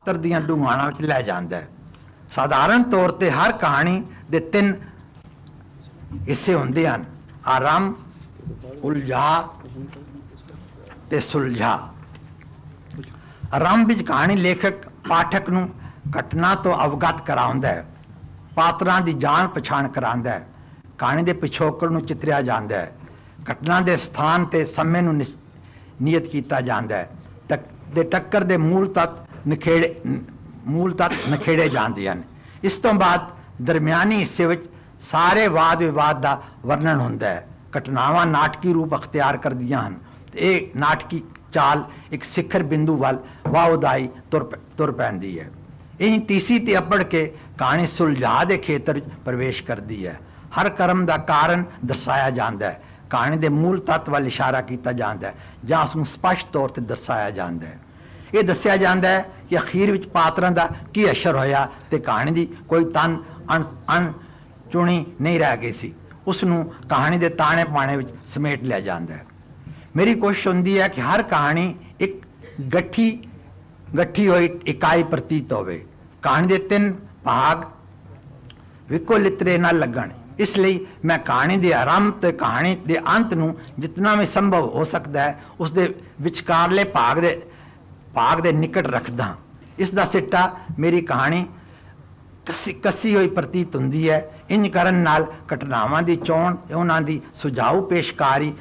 पात्र दियां डूंघाणां विच लै जांदा है। साधारण तौर ते हर कहानी दे 3 हिस्से हुंदे हन, आरंभ, उलझा ते सुलझा। आरंभ विच कहानी लेखक पाठक नूं घटना तो अवगत कराउंदा है, पात्रां दी जान पछाण करांदा है, कहानी दे पिछोकड़ नूं चित्रिया जांदा है, घटना दे स्थान ते समय नूं नियत कीता जांदा है, टक्कर दे मूल तत्त नखेड़े जांदे हन। इस तो बाद दरमियानी हिस्से विच सारे वाद विवाद दा वर्णन हुंदा है। घटनावां नाटकी रूप अख्तियार करदियां हन ते इह नाटकी चाल एक सिखर बिंदु वल वाहुदाई तुर पैंदी है। इंज तीसी ते अपड़ के कहानी सुलझा दे खेतर विच प्रवेश करदी है। हर कर्म दा कारण दर्शाया जांदा है, कहानी दे मूल तत्व वल इशारा किया जाता है जां उसनूं स्पष्ट तौर पर दर्शाया जाता है। यह दस्सिया जाता है कि अखीर विच पात्रां दा की असर होया ते कहानी दी कोई तन अणचुणी नहीं रह गई सी, उसनूं कहानी दे ताणे पाणे विच समेट लिया जाता है। मेरी कोशिश हुंदी है कि हर कहानी एक गठी हुई इकाई प्रतीत होवे, कहानी दे 3 भाग विको लितरे ना लगण। इसलिए मैं कहानी के आरंभ तो कहानी के अंत नूं जितना भी संभव हो सकता है उसके विचकारले भाग दे निकट रखदा। इसका सिट्टा मेरी कहानी कसी हुई प्रतीत हुंदी है। इंज करन नाल घटनावां की चोण उन्हां दी सुझाऊ पेशकारी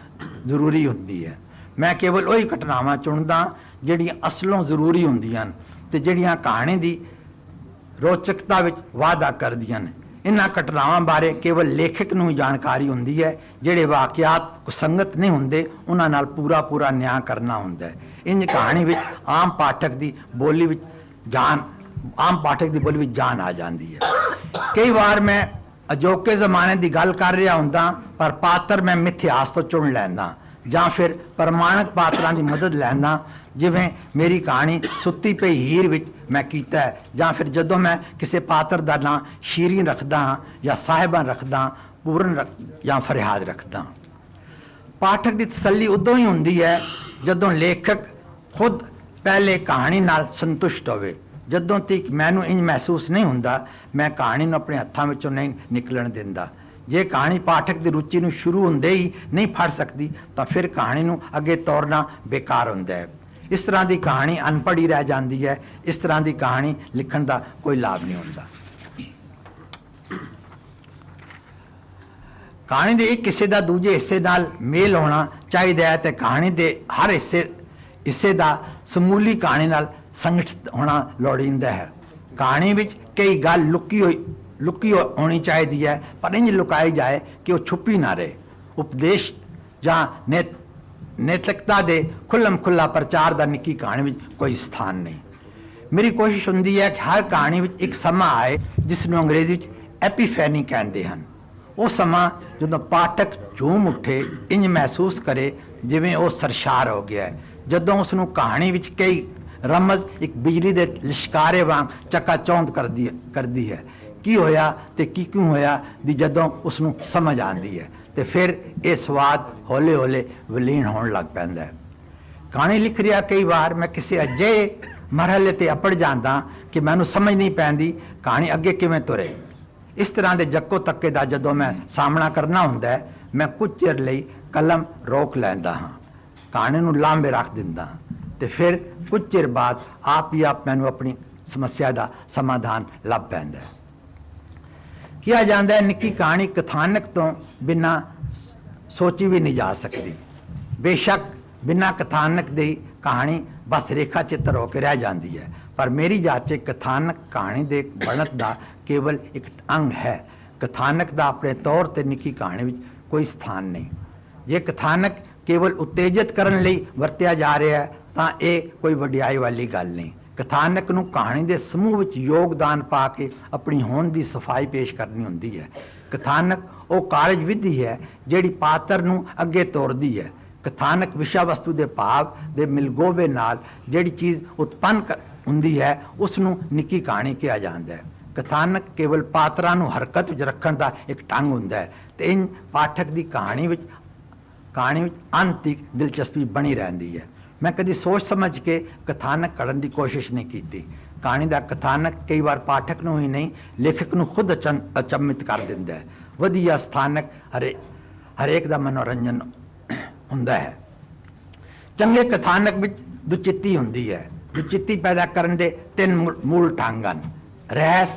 जरूरी हुंदी है। मैं केवल वही घटनावां चुनदा जिहड़ियां असलों जरूरी हुंदियां ते जिहड़ियां कहानी की रोचकता विच वाधा करदियां ने। इन्हां घटनावां बारे केवल लेखक नूं जानकारी हुंदी है, जिहड़े वाकियात कुसंगत नहीं हुंदे उन्हां नाल पूरा न्याय करना हुंदा है। इंज कहानी विच आम पाठक की बोली विच जान आ जाती है। कई बार मैं अजोके जमाने की गल कर रहा हुंदा पर पात्र मैं मिथिहास तो चुन लैंदा जां फिर प्रमाणिक पात्रां की मदद लैंदा, जिवें मेरी कहानी सुत्ती पई हीर विच मैं कीता है, जां फिर जदों मैं किसी पात्र का नाम शीरीन रखदा हाँ या साहिबा रखदा, पूरन या फरियाद रखदा। पाठक की तसल्ली उदों ही हुंदी है जदों लेखक खुद पहले कहानी नाल संतुष्ट होवे। जदों तक मैनूं इंज महसूस नहीं हुंदा मैं कहानी नूं अपने हत्थां विचों नहीं निकलण दिंदा। जे कहानी पाठक की रुचि नूं शुरू हुंदे ही नहीं फड़ सकती तो फिर कहानी नूं अगे तोरना बेकार हुंदा है। इस तरह की कहानी अनपढ़ी रह जाती है। इस तरह की कहानी लिखण का कोई लाभ नहीं होता। कहानी के एक हिस्से का दूजे हिस्से नाल मेल होना चाहिए है तो कहानी के हर हिस्से का समूली कहानी नाल संगठित होना लोड़ींदा है। कहानी विच कई गल लुकी होनी चाहिए है पर इंज लुकाई जाए कि वह छुपी ना रहे। उपदेश जां नैतिकता दे खुल्लम खुल्ला प्रचार का निक्की कहानी में कोई स्थान नहीं। मेरी कोशिश हुंदी है कि हर कहानी में एक समा आए जिसनों अंग्रेजी एपीफैनी कहते हैं। वो समा जदों पाठक झूम उठे इंज महसूस करे जिवें वो सरशार हो गया है। जदों उसनूं कहानी में कई रमज एक बिजली के लिशकारे वांग चकाचौंध करदी है। की होया ते की क्यों होया दी जदों उसनूं समझ आती है तो फिर ये स्वाद हौले हौले विलीन होने लग पैंदा है। कहानी लिख रहा कई बार मैं किसी अजिहे मरहले ते अपड़ जाता कि मैनूं समझ नहीं पैंदी कहानी अगे किवें तुरे। इस तरह के जक्को तक्के का जदों मैं सामना करना हुंदा है मैं कुछ चिर लई कलम रोक लैंदा हाँ, कहानी नूं लांबे रख दिंदा ते फिर कुछ चिर बाद आप ही आप मैनूं अपनी समस्या का समाधान लभ पैंदा है। किया जाता है निक्की कहानी कथानक तो बिना सोची भी नहीं जा सकती। बेशक बिना कथानक दी कहानी बस रेखा चित्र होकर रह जाती है, पर मेरी जांच कथानक कहानी दे बनत दा केवल एक अंग है। कथानक दा अपने तौर ते निक्की कहानी में कोई स्थान नहीं। जे कथानक केवल उत्तेजित करने लई वरतिया जा रहा है तो ये कोई वडियाई वाली गल नहीं। कथानक नूं कहानी के समूह विच योगदान पा के अपनी होंद की सफाई पेश करनी हुंदी है। कथानक वो कारज विधि है जिहड़ी पात्र नूं अगे तोरदी है। कथानक विषा वस्तु के भाव के मिलगोवे नाल जिहड़ी चीज़ उत्पन्न हुंदी है उसनूं निक्की कहानी कहा जाता है। कथानक केवल पात्रां नूं हरकत विच रखण दा एक ढंग हुंदा है ते इंज पाठक की कहानी विच अंत तक दिलचस्पी बनी रहती है। मैं कभी सोच समझ के कथानक करने की कोशिश नहीं की। ਕਹਾਣੀ ਦਾ ਕਥਾਨਕ ਕਈ ਵਾਰ ਪਾਠਕ ਨੂੰ ਹੀ ਨਹੀਂ ਲੇਖਕ ਨੂੰ ਖੁਦ ਅਚੰਭਿਤ ਕਰ ਦਿੰਦਾ ਹੈ। ਵਧੀਆ ਸਥਾਨਕ ਹਰੇਕ ਦਾ ਮਨੋਰੰਜਨ ਹੁੰਦਾ ਹੈ। ਚੰਗੇ ਕਥਾਨਕ ਵਿੱਚ ਦੁਚਿੱਤੀ ਹੁੰਦੀ ਹੈ। ਦੁਚਿੱਤੀ ਪੈਦਾ ਕਰਨ ਦੇ ਤਿੰਨ ਮੂਲ ਢੰਗ ਹਨ। ਰਹੱਸ,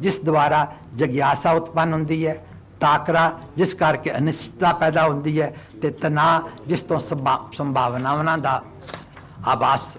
ਜਿਸ ਦੁਆਰਾ ਜਗਿਆਸਾ ਉਤਪੰਨ ਹੁੰਦੀ ਹੈ, ਟਾਕਰਾ, ਜਿਸ ਕਰਕੇ ਅਨਿਸ਼ਚਿਤਤਾ ਪੈਦਾ ਹੁੰਦੀ ਹੈ, ਤੇ ਤਣਾਅ, ਜਿਸ ਤੋਂ ਸੰਭਾਵਨਾਵਾਂ ਦਾ ਆਭਾਸ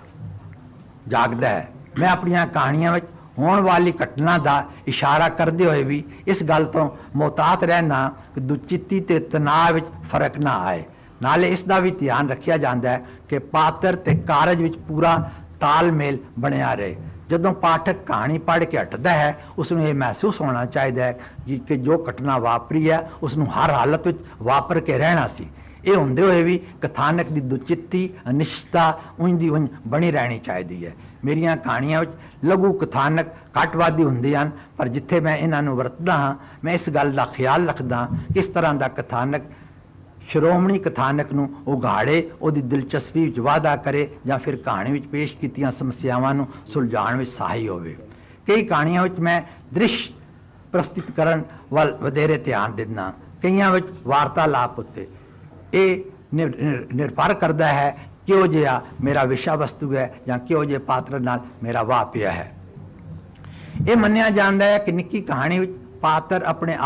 ਜਾਗਦਾ ਹੈ। ਮੈਂ ਆਪਣੀਆਂ ਕਹਾਣੀਆਂ ਵਿੱਚ ਹੋਣ ਵਾਲੀ ਘਟਨਾ ਦਾ ਇਸ਼ਾਰਾ ਕਰਦੇ ਹੋਏ ਵੀ ਇਸ ਗੱਲ ਤੋਂ ਮੁਹਤਾਤ ਰਹਿਣਾ ਕਿ ਦੁਚਿੱਤੀ ਤੇ ਤਣਾਅ ਵਿੱਚ ਫਰਕ ਨਾ ਆਏ। ਨਾਲੇ ਇਸ ਦਾ ਵੀ ਧਿਆਨ ਰੱਖਿਆ ਜਾਂਦਾ ਹੈ ਕਿ ਪਾਤਰ ਤੇ ਕਾਰਜ ਵਿੱਚ ਪੂਰਾ ਤਾਲਮੇਲ ਬਣਿਆ ਰਹੇ। ਜਦੋਂ ਪਾਠਕ ਕਹਾਣੀ ਪੜ੍ਹ ਕੇ ਹਟਦਾ ਹੈ, ਉਸ ਨੂੰ ਇਹ ਮਹਿਸੂਸ ਹੋਣਾ ਚਾਹੀਦਾ ਹੈ ਕਿ ਜੋ ਘਟਨਾ ਵਾਪਰੀ ਹੈ ਉਸ ਨੂੰ ਹਰ ਹਾਲਤ ਵਿੱਚ ਵਾਪਰ ਕੇ ਰਹਿਣਾ ਸੀ। ਇਹ ਹੁੰਦੇ ਹੋਏ ਵੀ ਕਥਾਨਕ ਦੀ ਦੁਚਿੱਤੀ ਅਨਿਸ਼ਚਿਤਤਾ ਉਂਝ ਦੀ ਉਂਝ ਬਣੀ ਰਹਿਣੀ ਚਾਹੀਦੀ ਹੈ। ਮੇਰੀਆਂ ਕਹਾਣੀਆਂ ਵਿੱਚ ਲਘੂ ਕਥਾਨਕ ਘੱਟਵਾਦੀ ਹੁੰਦੇ ਹਨ, ਪਰ ਜਿੱਥੇ ਮੈਂ ਇਹਨਾਂ ਨੂੰ ਵਰਤਦਾ ਹਾਂ ਮੈਂ ਇਸ ਗੱਲ ਦਾ ਖਿਆਲ ਰੱਖਦਾ ਕਿ ਇਸ ਤਰ੍ਹਾਂ ਦਾ ਕਥਾਨਕ ਸ਼੍ਰੋਮਣੀ ਕਥਾਨਕ ਨੂੰ ਉਘਾੜੇ, ਉਹਦੀ ਦਿਲਚਸਪੀ ਵਿੱਚ ਵਾਧਾ ਕਰੇ ਜਾਂ ਫਿਰ ਕਹਾਣੀ ਵਿੱਚ ਪੇਸ਼ ਕੀਤੀਆਂ ਸਮੱਸਿਆਵਾਂ ਨੂੰ ਸੁਲਝਾਉਣ ਵਿੱਚ ਸਹਾਈ ਹੋਵੇ। ਕਈ ਕਹਾਣੀਆਂ ਵਿੱਚ ਮੈਂ ਦ੍ਰਿਸ਼ ਪ੍ਰਸਤੁਤ ਕਰਨ ਵੱਲ ਵਧੇਰੇ ਧਿਆਨ ਦਿੰਦਾ, ਕਈਆਂ ਵਿੱਚ ਵਾਰਤਾਲਾਪ ਉੱਤੇ। ਇਹ ਨਿਰਭਰ ਕਰਦਾ ਹੈ ਕਿਹੋ ਜਿਹਾ ਮੇਰਾ ਵਿਸ਼ਾ ਵਸਤੂ ਹੈ ਜਾਂ ਕਿਹੋ ਜਿਹੇ ਪਾਤਰ ਨਾਲ ਮੇਰਾ ਵਾਹ ਪਿਆ ਹੈ। ਇਹ ਮੰਨਿਆ ਜਾਂਦਾ ਹੈ ਕਿ ਨਿੱਕੀ ਕਹਾਣੀ ਵਿੱਚ ਪਾਤਰ ਆਪਣੇ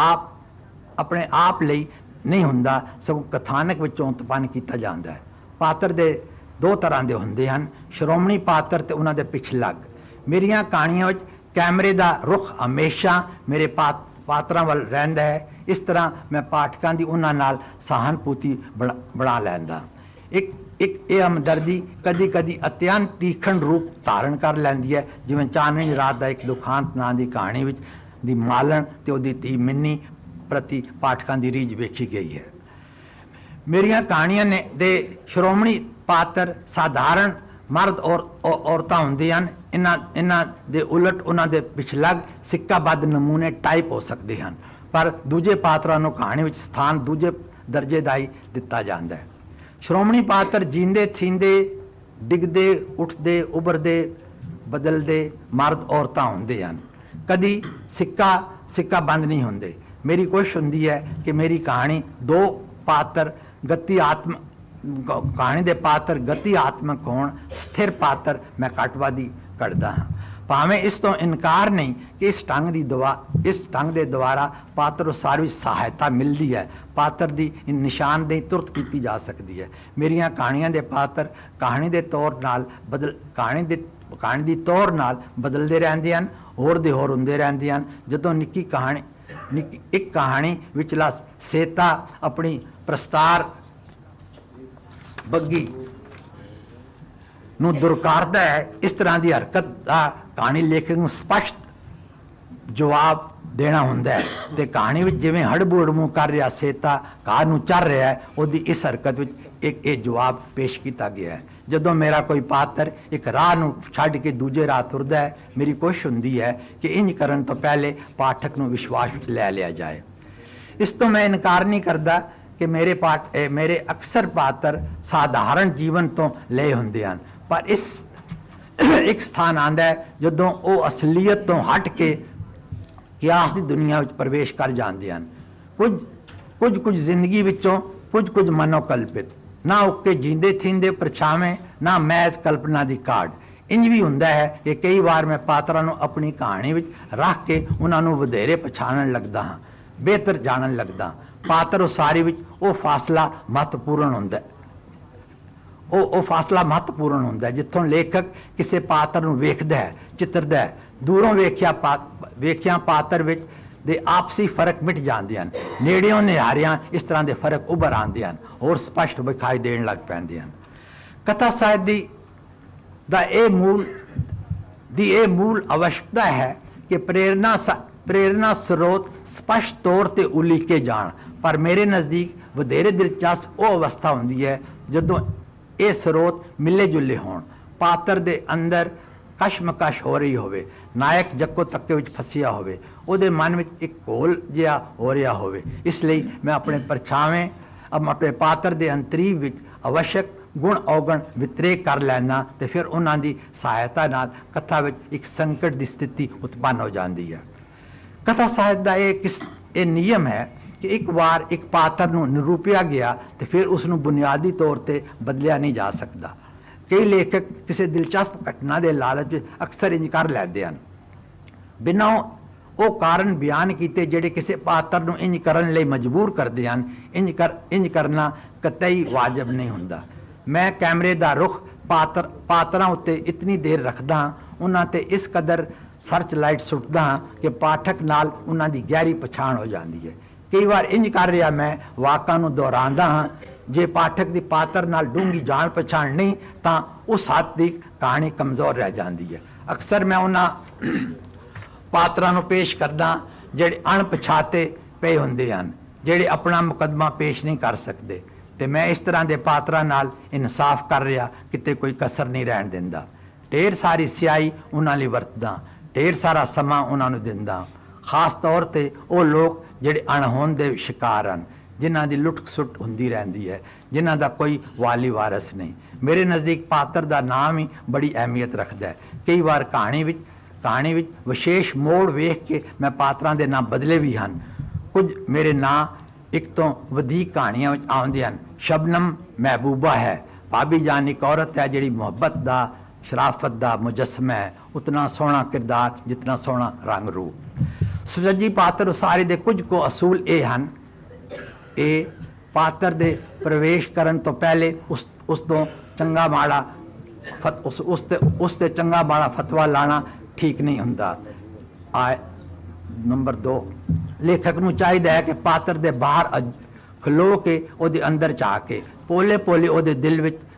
ਆਪ ਲਈ ਨਹੀਂ ਹੁੰਦਾ, ਸਗੋਂ ਕਥਾਨਕ ਵਿੱਚੋਂ ਉਤਪੰਨ ਕੀਤਾ ਜਾਂਦਾ ਹੈ। ਪਾਤਰ ਦੇ ਦੋ ਤਰ੍ਹਾਂ ਦੇ ਹੁੰਦੇ ਹਨ, ਸ਼੍ਰੋਮਣੀ ਪਾਤਰ ਤੇ ਉਹਨਾਂ ਦੇ ਪਿਛਲੱਗ। ਮੇਰੀਆਂ ਕਹਾਣੀਆਂ ਵਿੱਚ ਕੈਮਰੇ ਦਾ ਰੁਖ ਹਮੇਸ਼ਾ ਮੇਰੇ ਪਾਤਰਾਂ ਵੱਲ ਰਹਿੰਦਾ ਹੈ। ਇਸ ਤਰ੍ਹਾਂ ਮੈਂ ਪਾਠਕਾਂ ਦੀ ਉਹਨਾਂ ਨਾਲ ਸਹਾਨਭੂਤੀ ਬਣਾ ਲੈਂਦਾ। ਇਹ ਹਮਦਰਦੀ ਕਦੀ ਕਦੀ ਅਤਿਅੰਤ ਤੀਖਣ ਰੂਪ ਧਾਰਨ ਕਰ ਲੈਂਦੀ ਹੈ, ਜਿਵੇਂ ਚਾਨਣੀ ਰਾਤ ਦਾ ਇੱਕ ਦੁਖਾਂਤ ਨਾਂ ਦੀ ਕਹਾਣੀ ਵਿੱਚ ਦੀ ਮਾਲਣ ਤੇ ਉਹਦੀ ਧੀ ਮਿੰਨੀ ਪ੍ਰਤੀ ਪਾਠਕਾਂ ਦੀ ਰੀਝ ਵੇਖੀ ਗਈ ਹੈ। ਮੇਰੀਆਂ ਕਹਾਣੀਆਂ ਦੇ ਸ਼੍ਰੋਮਣੀ ਪਾਤਰ ਸਾਧਾਰਨ ਮਰਦ ਔਰਤਾਂ ਹੁੰਦੇ ਹਨ। ਇਹਨਾਂ ਦੇ ਉਲਟ ਉਹਨਾਂ ਦੇ ਪਿਛਲੱਗ ਸਿੱਕਾਬੱਧ ਨਮੂਨੇ ਟਾਈਪ ਹੋ ਸਕਦੇ ਹਨ, ਪਰ ਦੂਜੇ ਪਾਤਰਾਂ ਨੂੰ ਕਹਾਣੀ ਵਿੱਚ ਸਥਾਨ ਦੂਜੇ ਦਰਜੇ ਦਾ ਹੀ ਦਿੱਤਾ ਜਾਂਦਾ ਹੈ। ਸ਼੍ਰੋਮਣੀ ਪਾਤਰ ਜੀਂਦੇ ਥੀਂਦੇ, ਡਿੱਗਦੇ ਉੱਠਦੇ, ਉਭਰਦੇ ਬਦਲਦੇ ਮਰਦ ਔਰਤਾਂ ਹੁੰਦੇ ਹਨ। ਕਦੀ ਸਿੱਕਾ ਬੰਦ ਨਹੀਂ ਹੁੰਦੇ। ਮੇਰੀ ਕੋਸ਼ਿਸ਼ ਹੁੰਦੀ ਹੈ ਕਿ ਮੇਰੀ ਕਹਾਣੀ ਦੋ ਪਾਤਰ ਕਹਾਣੀ ਦੇ ਪਾਤਰ ਗਤੀ ਆਤਮਕ ਹੋਣ। ਸਥਿਰ ਪਾਤਰ ਮੈਂ ਘੱਟਵਾਦੀ ਕੱਢਦਾ ਹਾਂ। ਭਾਵੇਂ ਇਸ ਤੋਂ ਇਨਕਾਰ ਨਹੀਂ ਕਿ ਇਸ ਢੰਗ ਦੇ ਦੁਆਰਾ ਪਾਤਰ ਉਸਾਰੀ ਵਿੱਚ ਸਹਾਇਤਾ ਮਿਲਦੀ ਹੈ। ਪਾਤਰ ਦੀ ਨਿਸ਼ਾਨਦੇਹੀ ਤੁਰਤ ਕੀਤੀ ਜਾ ਸਕਦੀ ਹੈ। ਮੇਰੀਆਂ ਕਹਾਣੀਆਂ ਦੇ ਪਾਤਰ ਕਹਾਣੀ ਦੀ ਤੌਰ ਨਾਲ ਬਦਲਦੇ ਰਹਿੰਦੇ ਹਨ, ਹੋਰ ਦੇ ਹੋਰ ਹੁੰਦੇ ਰਹਿੰਦੇ ਹਨ। ਜਦੋਂ ਇੱਕ ਕਹਾਣੀ ਵਿਚਲਾ ਸੇਤਾ ਆਪਣੀ ਪ੍ਰਸਤਾਰ ਬੱਗੀ ਨੂੰ ਦੁਰਕਾਰਦਾ ਹੈ, ਇਸ ਤਰ੍ਹਾਂ ਦੀ ਹਰਕਤ ਦਾ ਕਹਾਣੀ ਲੇਖਕ ਨੂੰ ਸਪਸ਼ਟ ਜਵਾਬ ਦੇਣਾ ਹੁੰਦਾ ਹੈ। ਤੇ ਕਹਾਣੀ ਵਿੱਚ ਜਿਵੇਂ ਹੜਬੂੜ ਮੂੰਹ ਕਰ ਰਿਹਾ ਸੇਤਾ ਕਾਰ ਨੂੰ ਚਰ ਰਿਹਾ ਹੈ, ਉਹਦੀ ਇਸ ਹਰਕਤ ਵਿੱਚ ਇਹ ਜਵਾਬ ਪੇਸ਼ ਕੀਤਾ ਗਿਆ ਹੈ। ਜਦੋਂ ਮੇਰਾ ਕੋਈ ਪਾਤਰ ਇੱਕ ਰਾਹ ਨੂੰ ਛੱਡ ਕੇ ਦੂਜੇ ਰਾਹ ਤੁਰਦਾ ਹੈ, ਮੇਰੀ ਕੋਸ਼ਿਸ਼ ਹੁੰਦੀ ਹੈ ਕਿ ਇੰਜ ਕਰਨ ਤੋਂ ਪਹਿਲੇ ਪਾਠਕ ਨੂੰ ਵਿਸ਼ਵਾਸ ਵਿੱਚ ਲੈ ਲਿਆ ਜਾਏ। ਇਸ ਤੋਂ ਮੈਂ ਇਨਕਾਰ ਨਹੀਂ ਕਰਦਾ ਕਿ ਮੇਰੇ ਅਕਸਰ ਪਾਤਰ ਸਾਧਾਰਨ ਜੀਵਨ ਤੋਂ ਲਏ ਹੁੰਦੇ ਹਨ, ਪਰ ਇੱਕ ਸਥਾਨ ਆਉਂਦਾ ਹੈ ਜਦੋਂ ਉਹ ਅਸਲੀਅਤ ਤੋਂ ਹਟ ਕੇ ਕਿਆਸ ਦੀ ਦੁਨੀਆ ਵਿੱਚ ਪ੍ਰਵੇਸ਼ ਕਰ ਜਾਂਦੇ ਹਨ। ਕੁਝ ਜ਼ਿੰਦਗੀ ਵਿੱਚੋਂ ਕੁਝ ਮਨੋਕਲਪਿਤ, ਨਾ ਉੱਕੇ ਜੀਂਦੇ ਥੀਂਦੇ ਪਰਛਾਵੇਂ, ਨਾ ਮਹਿਜ਼ ਕਲਪਨਾ ਦੀ ਕਾਢ। ਇੰਜ ਵੀ ਹੁੰਦਾ ਹੈ ਕਿ ਕਈ ਵਾਰ ਮੈਂ ਪਾਤਰਾਂ ਨੂੰ ਆਪਣੀ ਕਹਾਣੀ ਵਿੱਚ ਰੱਖ ਕੇ ਉਹਨਾਂ ਨੂੰ ਵਧੇਰੇ ਪਛਾਣਨ ਲੱਗਦਾ ਹਾਂ, ਬਿਹਤਰ ਜਾਣਨ ਲੱਗਦਾ। ਪਾਤਰ ਉਸਾਰੀ ਵਿੱਚ ਉਹ ਫਾਸਲਾ ਮਹੱਤਵਪੂਰਨ ਹੁੰਦਾ ਹੈ। ਉਹ ਫਾਸਲਾ ਮਹੱਤਵਪੂਰਨ ਹੁੰਦਾ ਹੈ ਜਿੱਥੋਂ ਲੇਖਕ ਕਿਸੇ ਪਾਤਰ ਨੂੰ ਵੇਖਦਾ ਹੈ, ਚਿੱਤਰਦਾ ਹੈ। ਦੂਰੋਂ ਵੇਖਿਆ ਪਾਤਰ ਵਿੱਚ ਦੇ ਆਪਸੀ ਫਰਕ ਮਿਟ ਜਾਂਦੇ ਹਨ, ਨੇੜਿਓਂ ਨਿਹਾਰਿਆਂ ਇਸ ਤਰ੍ਹਾਂ ਦੇ ਫਰਕ ਉੱਭਰ ਆਉਂਦੇ ਹਨ, ਹੋਰ ਸਪਸ਼ਟ ਵਿਖਾਈ ਦੇਣ ਲੱਗ ਪੈਂਦੇ ਹਨ। ਕਥਾ ਸਾਹਿਤ ਦੀ ਇਹ ਮੂਲ आवश्यकता ਹੈ ਕਿ ਪ੍ਰੇਰਨਾ ਸਰੋਤ ਸਪਸ਼ਟ ਤੌਰ ਤੇ ਉਲੀਕੇ ਜਾਣ, ਪਰ ਮੇਰੇ ਨਜ਼ਦੀਕ ਵਧੇਰੇ ਦਿਲਚਸਪ ਉਹ ਅਵਸਥਾ ਹੁੰਦੀ ਹੈ ਜਦੋਂ ਇਹ ਸਰੋਤ ਮਿਲੇ ਜੁਲੇ ਹੋਣ। ਪਾਤਰ ਦੇ ਅੰਦਰ ਕਸ਼ਮਕਸ਼ ਹੋ ਰਹੀ ਹੋਵੇ, ਨਾਇਕ ਜੱਕੋ ਤੱਕੇ ਵਿੱਚ ਫਸਿਆ ਹੋਵੇ, ਉਹਦੇ ਮਨ ਵਿੱਚ ਇੱਕ ਘੋਲ ਜਿਹਾ ਹੋ ਰਿਹਾ ਹੋਵੇ। ਇਸ ਲਈ ਮੈਂ ਆਪਣੇ ਪਾਤਰ ਦੇ ਅੰਤਰੀਵ ਵਿੱਚ आवश्यक ਗੁਣ ਔਗਣ ਵਿਤਰੇ ਕਰ ਲੈਣਾ ਤੇ ਫਿਰ ਉਹਨਾਂ ਦੀ ਸਹਾਇਤਾ ਨਾਲ ਕਥਾ ਵਿੱਚ ਇੱਕ ਸੰਕਟ ਦੀ ਸਥਿਤੀ ਉਤਪੰਨ ਹੋ ਜਾਂਦੀ ਹੈ। ਕਥਾ ਸਾਹਿਤ ਦਾ ਇਹ ਨਿਯਮ ਹੈ ਕਿ ਇੱਕ ਵਾਰ ਇੱਕ ਪਾਤਰ ਨੂੰ ਨਿਰੂਪਿਆ ਗਿਆ ਤੇ ਫਿਰ ਉਸ ਨੂੰ ਬੁਨਿਆਦੀ ਤੌਰ ਤੇ ਬਦਲਿਆ ਨਹੀਂ ਜਾ ਸਕਦਾ। ਕਈ ਲੇਖਕ ਕਿਸੇ ਦਿਲਚਸਪ ਘਟਨਾ ਦੇ ਲਾਲਚ ਵਿੱਚ ਅਕਸਰ ਇੰਜ ਕਰ ਲੈਂਦੇ ਹਨ, ਬਿਨਾਂ ਉਹ ਕਾਰਨ ਬਿਆਨ ਕੀਤੇ ਜਿਹੜੇ ਕਿਸੇ ਪਾਤਰ ਨੂੰ ਇੰਜ ਕਰਨ ਲਈ ਮਜਬੂਰ ਕਰਦੇ ਹਨ। ਇੰਜ ਕਰਨਾ ਕਤਈ ਵਾਜਬ ਨਹੀਂ ਹੁੰਦਾ। ਮੈਂ ਕੈਮਰੇ ਦਾ ਰੁਖ ਪਾਤਰਾਂ ਉੱਤੇ ਇਤਨੀ ਦੇਰ ਰੱਖਦਾ ਹਾਂ, ਉਹਨਾਂ ਤੇ ਇਸ ਕਦਰ ਸਰਚ ਲਾਈਟ ਸੁੱਟਦਾ ਹਾਂ ਕਿ ਪਾਠਕ ਨਾਲ ਉਹਨਾਂ ਦੀ ਗਹਿਰੀ ਪਛਾਣ ਹੋ ਜਾਂਦੀ ਹੈ। ਕਈ ਵਾਰ ਇੰਜ ਕਰ ਰਿਹਾ ਮੈਂ ਵਾਕਾਂ ਨੂੰ ਦੁਹਰਾਉਂਦਾ ਹਾਂ। ਜੇ ਪਾਠਕ ਦੀ ਪਾਤਰ ਨਾਲ ਡੂੰਘੀ ਜਾਣ ਪਛਾਣ ਨਹੀਂ ਤਾਂ ਉਸ ਹੱਦ ਦੀ ਕਹਾਣੀ ਕਮਜ਼ੋਰ ਰਹਿ ਜਾਂਦੀ ਹੈ। ਅਕਸਰ ਮੈਂ ਉਹਨਾਂ ਪਾਤਰਾਂ ਨੂੰ ਪੇਸ਼ ਕਰਦਾ ਜਿਹੜੇ ਅਣਪਛਾਤੇ ਪਏ ਹੁੰਦੇ ਹਨ, ਜਿਹੜੇ ਆਪਣਾ ਮੁਕੱਦਮਾ ਪੇਸ਼ ਨਹੀਂ ਕਰ ਸਕਦੇ, ਤੇ ਮੈਂ ਇਸ ਤਰ੍ਹਾਂ ਦੇ ਪਾਤਰਾਂ ਨਾਲ ਇਨਸਾਫ ਕਰ ਰਿਹਾ, ਕਿਤੇ ਕੋਈ ਕਸਰ ਨਹੀਂ ਰਹਿਣ ਦਿੰਦਾ। ਢੇਰ ਸਾਰੀ ਸਿਆਹੀ ਉਹਨਾਂ ਲਈ ਵਰਤਦਾ, ਢੇਰ ਸਾਰਾ ਸਮਾਂ ਉਹਨਾਂ ਨੂੰ ਦਿੰਦਾ, ਖਾਸ ਤੌਰ ਤੇ ਉਹ ਲੋਕ ਜਿਹੜੇ ਅਣਹੋਂਦ ਦੇ ਸ਼ਿਕਾਰ ਹਨ, ਜਿਨ੍ਹਾਂ ਦੀ ਲੁੱਟ ਸੁੱਟ ਹੁੰਦੀ ਰਹਿੰਦੀ ਹੈ, ਜਿਨ੍ਹਾਂ ਦਾ ਕੋਈ ਵਾਲੀ ਵਾਰਸ ਨਹੀਂ। ਮੇਰੇ ਨਜ਼ਦੀਕ ਪਾਤਰ ਦਾ ਨਾਮ ਹੀ ਬੜੀ ਅਹਿਮੀਅਤ ਰੱਖਦਾ ਹੈ। ਕਈ ਵਾਰ ਕਹਾਣੀ ਵਿੱਚ ਵਿਸ਼ੇਸ਼ ਮੋੜ ਵੇਖ ਕੇ ਮੈਂ ਪਾਤਰਾਂ ਦੇ ਨਾਂ ਬਦਲੇ ਵੀ ਹਨ। ਕੁਝ ਮੇਰੇ ਨਾਂ ਇੱਕ ਤੋਂ ਵਧੇਕ ਕਹਾਣੀਆਂ ਵਿੱਚ ਆਉਂਦੇ ਹਨ। ਸ਼ਬਨਮ ਮਹਿਬੂਬਾ ਹੈ, ਭਾਬੀ ਜਾਨ ਇੱਕ ਔਰਤ ਹੈ ਜਿਹੜੀ ਮੁਹੱਬਤ ਦਾ, ਸ਼ਰਾਫਤ ਦਾ ਮੁਜੱਸਮਾ ਹੈ। ਉਤਨਾ ਸੋਹਣਾ ਕਿਰਦਾਰ ਜਿਤਨਾ ਸੋਹਣਾ ਰੰਗ ਰੂਪ। ਸੁਚੱਜੀ ਪਾਤਰ ਉਸਾਰੀ ਦੇ ਕੁਝ ਕੁ ਅਸੂਲ ਇਹ ਹਨ। ਇਹ ਪਾਤਰ ਦੇ ਪ੍ਰਵੇਸ਼ ਕਰਨ ਤੋਂ ਪਹਿਲੇ ਉਸ ਤੋਂ ਚੰਗਾ ਮਾੜਾ ਉਸ ਤੇ ਚੰਗਾ ਮਾੜਾ ਫਤਵਾ ਲਾਣਾ ਠੀਕ ਨਹੀਂ ਹੁੰਦਾ। ਨੰਬਰ 2, ਲੇਖਕ ਨੂੰ ਚਾਹੀਦਾ ਹੈ ਕਿ ਪਾਤਰ ਦੇ ਬਾਹਰ ਖਲੋ ਕੇ ਉਹਦੇ ਅੰਦਰ ਜਾ ਕੇ ਪੋਲੇ ਪੋਲੇ ਉਹਦੇ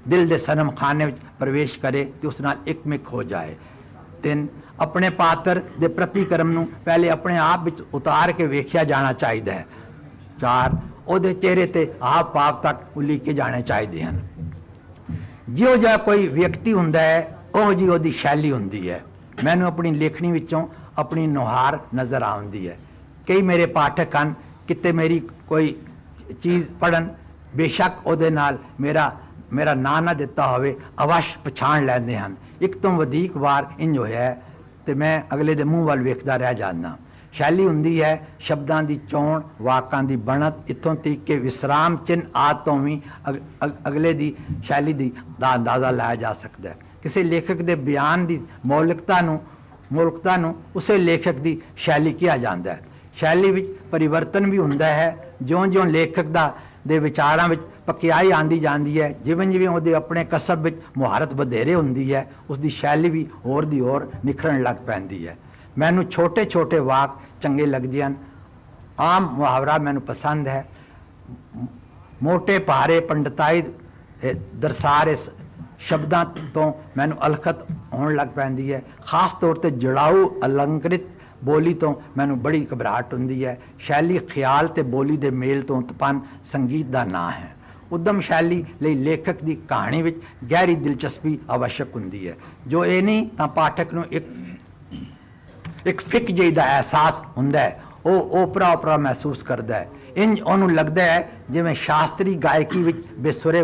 ਦਿਲ ਦੇ ਸਨਮ ਖਾਨੇ ਵਿੱਚ ਪ੍ਰਵੇਸ਼ ਕਰੇ ਤੇ ਉਸ ਨਾਲ ਇੱਕਮਿਕ ਹੋ ਜਾਏ। 3, ਆਪਣੇ ਪਾਤਰ ਦੇ ਪ੍ਰਤੀਕਰਮ ਨੂੰ ਪਹਿਲੇ ਆਪਣੇ ਆਪ ਵਿੱਚ ਉਤਾਰ ਕੇ ਵੇਖਿਆ ਜਾਣਾ ਚਾਹੀਦਾ ਹੈ। 4, ਉਹਦੇ ਚਿਹਰੇ ਤੇ ਹਾਵ ਭਾਵ ਤੱਕ ਉਲੀਕੇ ਜਾਣੇ ਚਾਹੀਦੇ ਹਨ। ਜਿਹੋ ਜਿਹਾ ਕੋਈ ਵਿਅਕਤੀ ਹੁੰਦਾ ਹੈ ਉਹ ਜਿਹੀ ਉਹਦੀ ਸ਼ੈਲੀ ਹੁੰਦੀ ਹੈ। ਮੈਨੂੰ ਆਪਣੀ ਲੇਖਣੀ ਵਿੱਚੋਂ ਆਪਣੀ ਨੁਹਾਰ ਨਜ਼ਰ ਆਉਂਦੀ ਹੈ। ਕਈ ਮੇਰੇ ਪਾਠਕ ਹਨ, ਕਿਤੇ ਮੇਰੀ ਕੋਈ ਚੀਜ਼ ਪੜ੍ਹਨ, ਬੇਸ਼ੱਕ ਉਹਦੇ ਨਾਲ ਮੇਰਾ ਨਾਂ ਨਾ ਦਿੱਤਾ ਹੋਵੇ, ਅਵਸ਼ ਪਛਾਣ ਲੈਂਦੇ ਹਨ। ਇੱਕ ਤੋਂ ਵਧੇਕ ਵਾਰ ਇੰਜ ਹੋਇਆ ਤੇ ਮੈਂ ਅਗਲੇ ਦੇ ਮੂੰਹ ਵੱਲ ਵੇਖਦਾ ਰਹਿ ਜਾਂਦਾ। ਸ਼ੈਲੀ ਹੁੰਦੀ ਹੈ ਸ਼ਬਦਾਂ ਦੀ ਚੋਣ, ਵਾਕਾਂ ਦੀ ਬਣਤ, ਇੱਥੋਂ ਤੱਕ ਕਿ ਵਿਸਰਾਮ ਚਿੰਨ੍ਹ ਆਦਿ ਤੋਂ ਵੀ ਅਗਲੇ ਦੀ ਸ਼ੈਲੀ ਦਾ ਅੰਦਾਜ਼ਾ ਲਾਇਆ ਜਾ ਸਕਦਾ ਹੈ। ਕਿਸੇ ਲੇਖਕ ਦੇ ਬਿਆਨ ਦੀ ਮੌਲਿਕਤਾ ਨੂੰ ਉਸੇ ਲੇਖਕ ਦੀ ਸ਼ੈਲੀ ਕਿਹਾ ਜਾਂਦਾ ਹੈ। ਸ਼ੈਲੀ ਵਿੱਚ ਪਰਿਵਰਤਨ ਵੀ ਹੁੰਦਾ ਹੈ। ਜਿਉਂ-ਜਿਉਂ ਲੇਖਕ ਦੇ ਵਿਚਾਰਾਂ ਵਿੱਚ ਪਕਿਆਈ ਆਂਦੀ ਜਾਂਦੀ ਹੈ, ਜਿਵੇਂ ਉਹਦੇ ਆਪਣੇ ਕਸਬ ਵਿੱਚ ਮੁਹਾਰਤ ਵਧੇਰੇ ਹੁੰਦੀ ਹੈ, ਉਸ ਦੀ ਸ਼ੈਲੀ ਵੀ ਹੋਰ ਦੀ ਹੋਰ ਨਿਖਰਨ ਲੱਗ ਪੈਂਦੀ ਹੈ। ਮੈਨੂੰ ਛੋਟੇ ਵਾਕ ਚੰਗੇ ਲੱਗਦੇ ਹਨ। ਆਮ ਮੁਹਾਵਰਾ ਮੈਨੂੰ ਪਸੰਦ ਹੈ। ਮੋਟੇ ਭਾਰੇ ਪੰਡਤਾਈ ਦਰਸਾਰੇ ਸ਼ਬਦਾਂ ਤੋਂ ਮੈਨੂੰ ਅਲਖਤ ਹੋਣ ਲੱਗ ਪੈਂਦੀ ਹੈ। ਖਾਸ ਤੌਰ ਤੇ ਜੜਾਊ ਅਲੰਕ੍ਰਿਤ ਬੋਲੀ ਤੋਂ ਮੈਨੂੰ ਬੜੀ ਘਬਰਾਹਟ ਹੁੰਦੀ ਹੈ। ਸ਼ੈਲੀ ਖਿਆਲ ਤੇ ਬੋਲੀ ਦੇ ਮੇਲ ਤੋਂ ਉਤਪੰਨ ਸੰਗੀਤ ਦਾ ਨਾਂ ਹੈ। ਉਦਮ ਸ਼ੈਲੀ ਲਈ ਲੇਖਕ ਦੀ ਕਹਾਣੀ ਵਿੱਚ ਗਹਿਰੀ ਦਿਲਚਸਪੀ ਆਵਸ਼ਕ ਹੁੰਦੀ ਹੈ। ਜੋ ਇਹ ਨਹੀਂ ਤਾਂ ਪਾਠਕ ਨੂੰ ਇੱਕ ਫਿੱਕ ਜਿਹੀ ਦਾ ਅਹਿਸਾਸ ਹੁੰਦਾ ਹੈ। ਉਹ ਓਪਰਾ ਮਹਿਸੂਸ ਕਰਦਾ ਹੈ। ਇੰਜ ਉਹਨੂੰ ਲੱਗਦਾ ਹੈ ਜਿਵੇਂ ਸ਼ਾਸਤਰੀ ਗਾਇਕੀ ਵਿੱਚ ਬੇਸੁਰੇ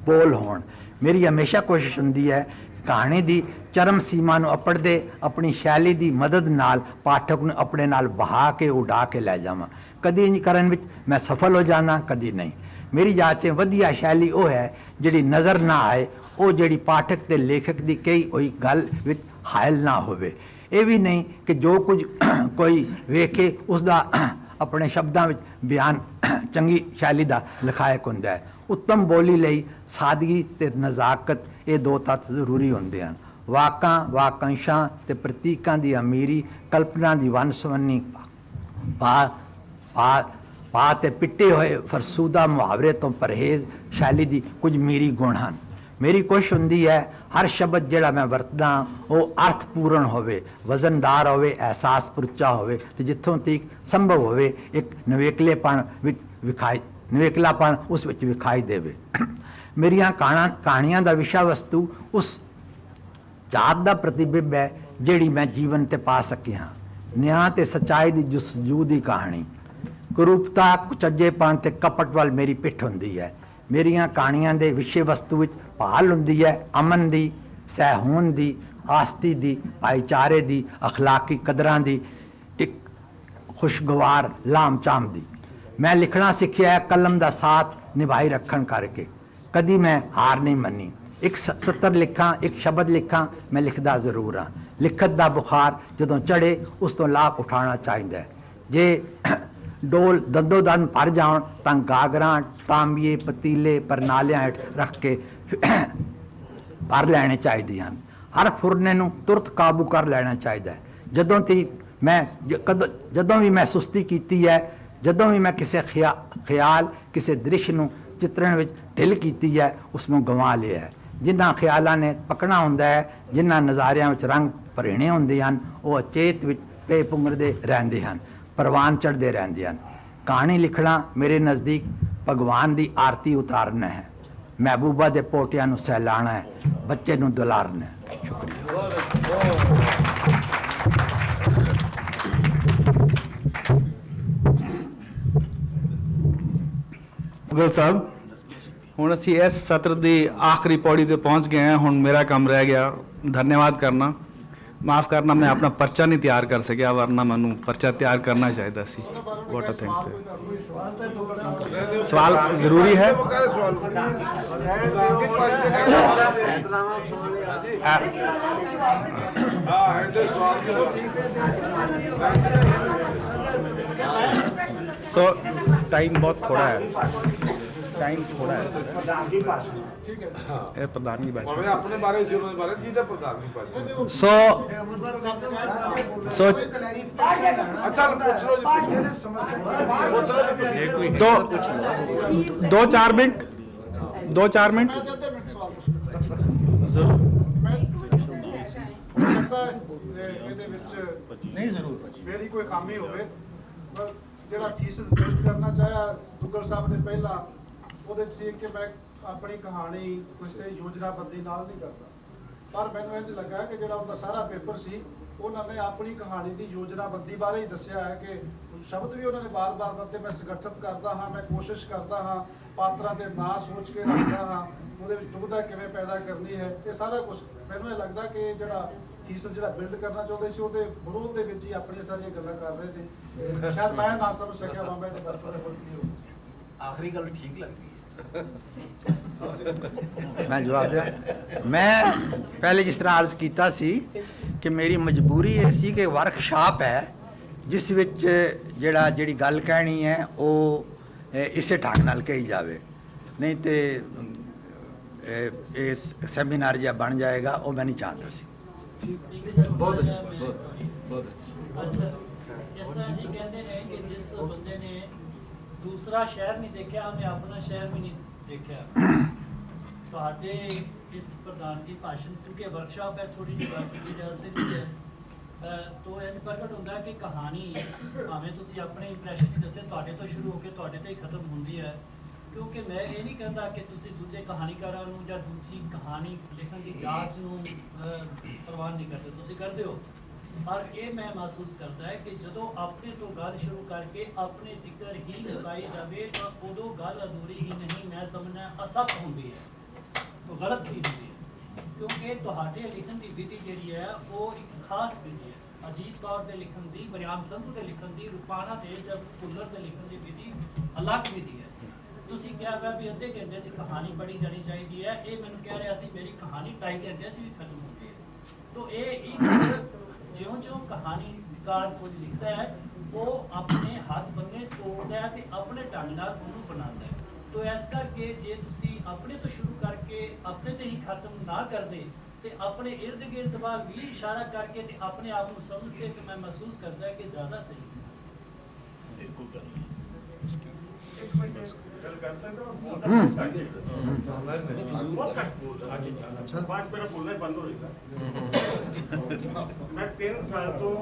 ਬੋਲ ਹੋਣ। ਮੇਰੀ ਹਮੇਸ਼ਾ ਕੋਸ਼ਿਸ਼ ਹੁੰਦੀ ਹੈ ਕਹਾਣੀ ਦੀ ਚਰਮ ਸੀਮਾ ਨੂੰ ਅਪੜਦੇ ਆਪਣੀ ਸ਼ੈਲੀ ਦੀ ਮਦਦ ਨਾਲ ਪਾਠਕ ਨੂੰ ਆਪਣੇ ਨਾਲ ਬਹਾ ਕੇ ਉਡਾ ਕੇ ਲੈ ਜਾਵਾਂ। ਕਦੀ ਇੰਜ ਕਰਨ ਵਿੱਚ ਮੈਂ ਸਫਲ ਹੋ ਜਾਣਾ, ਕਦੀ ਨਹੀਂ। ਮੇਰੀ ਜਾਚ ਵਧੀਆ ਸ਼ੈਲੀ ਉਹ ਹੈ ਜਿਹੜੀ ਨਜ਼ਰ ਨਾ ਆਏ, ਉਹ ਜਿਹੜੀ ਪਾਠਕ ਤੇ ਲੇਖਕ ਦੀ ਕਹੀ ਹੋਈ ਗੱਲ ਵਿੱਚ ਹਾਇਲ ਨਾ ਹੋਵੇ। ਇਹ ਵੀ ਨਹੀਂ ਕਿ ਜੋ ਕੁਝ ਕੋਈ ਵੇਖੇ ਉਸ ਦਾ ਆਪਣੇ ਸ਼ਬਦਾਂ ਵਿੱਚ ਬਿਆਨ ਚੰਗੀ ਸ਼ੈਲੀ ਦਾ ਲਿਖਾਇਕ ਹੁੰਦਾ ਹੈ। ਉੱਤਮ ਬੋਲੀ ਲਈ ਸਾਦਗੀ ਤੇ ਨਜ਼ਾਕਤ ਇਹ ਦੋ ਤੱਤ ਜ਼ਰੂਰੀ ਹੁੰਦੇ ਹਨ। ਵਾਕਾਂਸ਼ਾਂ ਤੇ ਪ੍ਰਤੀਕਾਂ ਦੀ ਅਮੀਰੀ, ਕਲਪਨਾ ਦੀ ਵੰਨ-ਸੁਵੰਨੀ ਪਾ ਤੇ ਪਿੱਟੇ ਹੋਏ ਫਰਸੂਦਾ ਮੁਹਾਵਰੇ ਤੋਂ ਪਰਹੇਜ਼ ਸ਼ੈਲੀ ਦੀ ਕੁਝ ਮੀਰੀ ਗੁਣ ਹਨ। ਮੇਰੀ ਕੋਸ਼ਿਸ਼ ਹੁੰਦੀ ਹੈ ਹਰ ਸ਼ਬਦ ਜਿਹੜਾ ਮੈਂ ਵਰਤਦਾ ਉਹ ਅਰਥਪੂਰਨ ਹੋਵੇ, ਵਜ਼ਨਦਾਰ ਹੋਵੇ, ਅਹਿਸਾਸ ਪੁਰਚਾ ਹੋਵੇ ਤੇ ਜਿੱਥੋਂ ਤੱਕ ਸੰਭਵ ਹੋਵੇ ਇੱਕ ਨਿਵੇਕਲਾਪਣ ਉਸ ਵਿੱਚ ਵਿਖਾਈ ਦੇਵੇ। ਮੇਰੀਆਂ ਕਹਾਣੀਆਂ ਦਾ ਵਿਸ਼ਾ ਵਸਤੂ ਉਸ ਜ਼ਾਤ ਦਾ ਪ੍ਰਤੀਬਿੰਬ ਹੈ ਜਿਹੜੀ ਮੈਂ ਜੀਵਨ ਤੇ ਪਾ ਸਕੀ ਹਾਂ। ਨਿਆਂ ਤੇ ਸੱਚਾਈ ਦੀ ਜੁਸਜੂ ਦੀ ਕਹਾਣੀ, ਕੁਰੂਪਤਾ, ਕੁਚੱਜੇਪਣ ਤੇ ਕਪਟ ਵੱਲ ਮੇਰੀ ਪਿੱਠ ਹੁੰਦੀ ਹੈ। ਮੇਰੀਆਂ ਕਹਾਣੀਆਂ ਦੇ ਵਿਸ਼ੇ ਵਸਤੂ ਵਿੱਚ ਭਾਲ ਹੁੰਦੀ ਹੈ ਅਮਨ ਦੀ, ਸਹਿਹੋਂਦ ਦੀ, ਆਸਤੀ ਦੀ, ਭਾਈਚਾਰੇ ਦੀ, ਅਖਲਾਕੀ ਕਦਰਾਂ ਦੀ, ਇੱਕ ਖੁਸ਼ਗਵਾਰ ਲਾਮ-ਚਾਮ ਦੀ। ਮੈਂ ਲਿਖਣਾ ਸਿੱਖਿਆ ਹੈ ਕਲਮ ਦਾ ਸਾਥ ਨਿਭਾਈ ਰੱਖਣ ਕਰਕੇ। ਕਦੀ ਮੈਂ ਹਾਰ ਨਹੀਂ ਮੰਨੀ। ਇੱਕ ਸਤਰ ਲਿਖਾਂ, ਇੱਕ ਸ਼ਬਦ ਲਿਖਾਂ, ਮੈਂ ਲਿਖਦਾ ਜ਼ਰੂਰ ਹਾਂ। ਲਿਖਤ ਦਾ ਬੁਖਾਰ ਜਦੋਂ ਚੜ੍ਹੇ ਉਸ ਤੋਂ ਲਾਭ ਉਠਾਉਣਾ ਚਾਹੀਦਾ ਹੈ। ਜੇ ਡੋਲ ਦੰਦੋ ਦੰਦ ਭਰ ਜਾਣ ਤਾਂ ਗਾਗਰਾਂ, ਤਾਂਬੀਏ, ਪਤੀਲੇ, ਪਰਨਾਲਿਆਂ ਹੇਠ ਰੱਖ ਕੇ ਭਰ ਲੈਣੇ ਚਾਹੀਦੇ ਹਨ। ਹਰ ਫੁਰਨੇ ਨੂੰ ਤੁਰਤ ਕਾਬੂ ਕਰ ਲੈਣਾ ਚਾਹੀਦਾ ਹੈ। ਜਦੋਂ ਵੀ ਮੈਂ ਸੁਸਤੀ ਕੀਤੀ ਹੈ, ਜਦੋਂ ਵੀ ਮੈਂ ਕਿਸੇ ਖਿਆਲ, ਕਿਸੇ ਦ੍ਰਿਸ਼ ਨੂੰ ਚਿੱਤਰਣ ਵਿੱਚ ਢਿੱਲ ਕੀਤੀ ਹੈ, ਉਸ ਨੂੰ ਗਵਾ ਲਿਆ ਹੈ। ਜਿਨ੍ਹਾਂ ਖਿਆਲਾਂ ਨੇ ਪਕਣਾ ਹੁੰਦਾ ਹੈ, ਜਿਨ੍ਹਾਂ ਨਜ਼ਾਰਿਆਂ ਵਿੱਚ ਰੰਗ ਭਰੇਣੇ ਹੁੰਦੇ ਹਨ, ਉਹ ਅਚੇਤ ਵਿੱਚ ਪੇ ਪੁੰਗਰਦੇ ਰਹਿੰਦੇ ਹਨ, ਪ੍ਰਵਾਨ ਚੜ੍ਹਦੇ ਰਹਿੰਦੇ ਹਨ। ਕਹਾਣੀ ਲਿਖਣਾ ਮੇਰੇ ਨਜ਼ਦੀਕ ਭਗਵਾਨ ਦੀ ਆਰਤੀ ਉਤਾਰਨਾ ਹੈ, ਮਹਿਬੂਬਾ ਦੇ ਪੋਟਿਆਂ ਨੂੰ ਸਹਿਲਾਣਾ ਹੈ, ਬੱਚੇ ਨੂੰ ਦੁਲਾਰਨਾ ਹੈ। ਸ਼ੁਕਰੀਆ। ਗੁਲ ਸਾਹਿਬ, ਹੁਣ ਅਸੀਂ ਇਸ ਸਤਰ ਦੀ ਆਖਰੀ ਪੌੜੀ ਤੇ ਪਹੁੰਚ ਗਏ ਹਾਂ। ਹੁਣ ਮੇਰਾ ਕੰਮ ਰਹਿ ਗਿਆ ਧੰਨਵਾਦ ਕਰਨਾ। ਮਾਫ ਕਰਨਾ, ਮੈਂ ਆਪਣਾ ਪਰਚਾ ਨਹੀਂ ਤਿਆਰ ਕਰ ਸਕਿਆ, ਵਰਨਾ ਮੈਨੂੰ ਪਰਚਾ ਤਿਆਰ ਕਰਨਾ ਚਾਹੀਦਾ ਸੀ। ਬਹੁਤ ਥੈਂਕਸ। ਸਵਾਲ ਜ਼ਰੂਰੀ ਹੈ? सो टाइम बहुत थोड़ा है, टाइम थोड़ा है। ये प्रधान की बात अपने बारे से उन्होंने बारे सीधा प्रधान की बात। सो अच्छा पूछ लो जी, दो चार मिनट नहीं जरूर मेरी कोई खामी होवे पर ਜਿਹੜਾ ਥੀਸਿਸ ਬਿਲਡ ਕਰਨਾ ਚਾਹਿਆ ਦੁੱਗਲ ਸਾਹਿਬ ਨੇ ਪਹਿਲਾਂ ਉਹਦੇ 'ਚ ਸੀ ਕਿ ਮੈਂ ਆਪਣੀ ਕਹਾਣੀ ਕਿਸੇ ਯੋਜਨਾਬੰਦੀ ਨਾਲ ਨਹੀਂ ਕਰਦਾ, ਪਰ ਮੈਨੂੰ ਇੰਝ ਲੱਗਾ ਕਿ ਜਿਹੜਾ ਉਹਦਾ ਸਾਰਾ ਪੇਪਰ ਸੀ ਉਹਨਾਂ ਨੇ ਆਪਣੀ ਕਹਾਣੀ ਦੀ ਯੋਜਨਾਬੰਦੀ ਬਾਰੇ ਹੀ ਦੱਸਿਆ ਹੈ ਕਿ ਸ਼ਬਦ ਵੀ ਉਹਨਾਂ ਨੇ ਬਾਰ-ਬਾਰ ਵਰਤੇ। ਮੈਂ ਸੰਗਠਿਤ ਕਰਦਾ ਹਾਂ, ਮੈਂ ਕੋਸ਼ਿਸ਼ ਕਰਦਾ ਹਾਂ, ਪਾਤਰਾਂ ਦੇ ਨਾਂ ਸੋਚ ਕੇ ਰੱਖਦਾ ਹਾਂ, ਉਹਦੇ ਵਿੱਚ ਦੁਬਿਧਾ ਕਿਵੇਂ ਪੈਦਾ ਕਰਨੀ ਹੈ, ਇਹ ਸਾਰਾ ਕੁਝ ਮੈਨੂੰ ਇਹ ਲੱਗਦਾ ਕਿ ਜਿਹੜਾ ਥੀਸਿਸ ਜਿਹੜਾ ਬਿਲਡ ਕਰਨਾ ਚਾਹੁੰਦੇ ਸੀ ਉਹਦੇ ਵਿਰੋਧ ਦੇ ਵਿੱਚ ਹੀ ਆਪਣੀਆਂ ਸਾਰੀਆਂ ਗੱਲਾਂ ਕਰ ਰਹੇ ਨੇ। ਸ਼ਾਇਦ ਮੈਂ ਨਾ ਸਮਝ ਸਕਿਆ ਬਾਬਾ ਦੇ ਬਰਫ ਦੇ ਆਖਰੀ ਗੱਲ ਠੀਕ ਲੱਗਦੀ ਹੈ। मैं जवाब दिया। मैं पहले जिस तरह अर्ज किया सी कि मेरी मजबूरी ये सी कि वर्कशॉप है जिस विच जिहड़ी गल कहनी है वो इसे ढंग नाल कही जावे, नहीं तो इस सैमीनार जिहा बन जाएगा वो मैं नहीं चाहता सी। बहुत अच्छा, बहुत अच्छा। अच्छा, इस तरह जी कहते हैं कि जिस बंदे ने दूसरा शहर नहीं देखा हमें अपना शहर भी नहीं देखा। ਤੁਹਾਡੇ ਇਸ ਪ੍ਰਧਾਨ ਦੀ ਭਾਸ਼ਣ ਕਿਉਂਕਿ ਵਰਕਸ਼ਾਪ ਹੈ, ਥੋੜੀ ਜਿਹੀ ਗੱਲ ਕੀਤੀ ਜਾ ਸਕਦੀ ਹੈ ਤੋ ਇਹ ਪ੍ਰਗਟ ਹੁੰਦਾ ਕਿ ਕਹਾਣੀ ਭਾਵੇਂ ਤੁਸੀਂ ਆਪਣੇ ਇੰਪ੍ਰੈਸ਼ਨ ਹੀ ਦੱਸੇ ਤੁਹਾਡੇ ਤੋਂ ਸ਼ੁਰੂ ਹੋ ਕੇ ਤੁਹਾਡੇ ਤੇ ਹੀ ਖਤਮ ਹੁੰਦੀ ਹੈ। ਕਿਉਂਕਿ ਮੈਂ ਇਹ ਨਹੀਂ ਕਹਿੰਦਾ ਕਿ ਤੁਸੀਂ ਦੂਜੇ ਕਹਾਣੀਕਾਰਾਂ ਨੂੰ ਜਾਂ ਦੂਜੀ ਕਹਾਣੀ ਲਿਖਣ ਦੀ ਜਾਂਚ ਨੂੰ ਪ੍ਰਵਾਨ ਨਹੀਂ ਕਰਦੇ, ਤੁਸੀਂ ਕਰਦੇ ਹੋ। ਪਰ ਇਹ ਮੈਂ ਮਹਿਸੂਸ ਕਰਦਾ ਹੈ ਕਿ ਜਦੋਂ ਆਪਣੇ ਤੋਂ ਗੱਲ ਸ਼ੁਰੂ ਕਰਕੇ ਆਪਣੇ ਜ਼ਿਕਰ ਹੀ ਮੁਕਾਈ ਜਾਵੇ ਤਾਂ ਉਦੋਂ ਗੱਲ ਅਧੂਰੀ ਹੀ ਨਹੀਂ, ਮੈਂ ਸਮਝਣਾ ਅਸਫਲ ਹੁੰਦੀ ਹੈ, तो गलत चीज़ हुई है। क्योंकि ਤੁਹਾਡੇ ਲਿਖਣ ਦੀ ਵਿਧੀ ਜਿਹੜੀ ਹੈ ਉਹ ਇੱਕ ਖਾਸ ਵਿਧੀ ਹੈ। ਅਜੀਤ ਕੌਰ ਦੇ ਲਿਖਣ ਦੀ, ਬਰਿਆਮ ਸੰਧੂ ਦੇ ਲਿਖਣ ਦੀ, ਰੂਪਾਣਾ ਤੇ ਜਬ ਭੁੱਲਰ ਦੇ ਲਿਖਣ ਦੀ ਵਿਧੀ ਅਲੱਗ ਵਿਧੀ ਹੈ। ਤੁਸੀਂ ਕਿਹਾ ਵਾ ਵੀ ਅੱਧੇ ਘੰਟੇ 'ਚ ਕਹਾਣੀ ਪੜ੍ਹੀ ਜਾਣੀ ਚਾਹੀਦੀ ਹੈ, ਇਹ ਮੈਨੂੰ ਕਹਿ ਰਿਹਾ ਸੀ ਮੇਰੀ ਕਹਾਣੀ 2.5 ਘੰਟੇ 'ਚ ਵੀ ਖਤਮ ਹੁੰਦੀ ਹੈ। ਤੋ ਇਹ ਇੱਕ ਜਿਉਂ-ਜਿਉਂ ਕਹਾਣੀਕਾਰ ਕੋਈ ਲਿਖਦਾ ਹੈ ਉਹ ਆਪਣੇ ਹੱਥ ਬੰਨੇ ਤੋੜਦਾ ਹੈ ਤੇ ਆਪਣੇ ਢੰਗ ਨਾਲ ਉਹਨੂੰ ਬਣਾਉਂਦਾ ਹੈ। तो इस करके जे तुसी अपने तो शुरू करके अपने ते ही खत्म ना कर दे ते अपने इर्द गिर्द वाल भी इशारा करके ते अपने आप को समझते तो मैं महसूस करता है कि ज़्यादा सही है। मैं 3 साल तो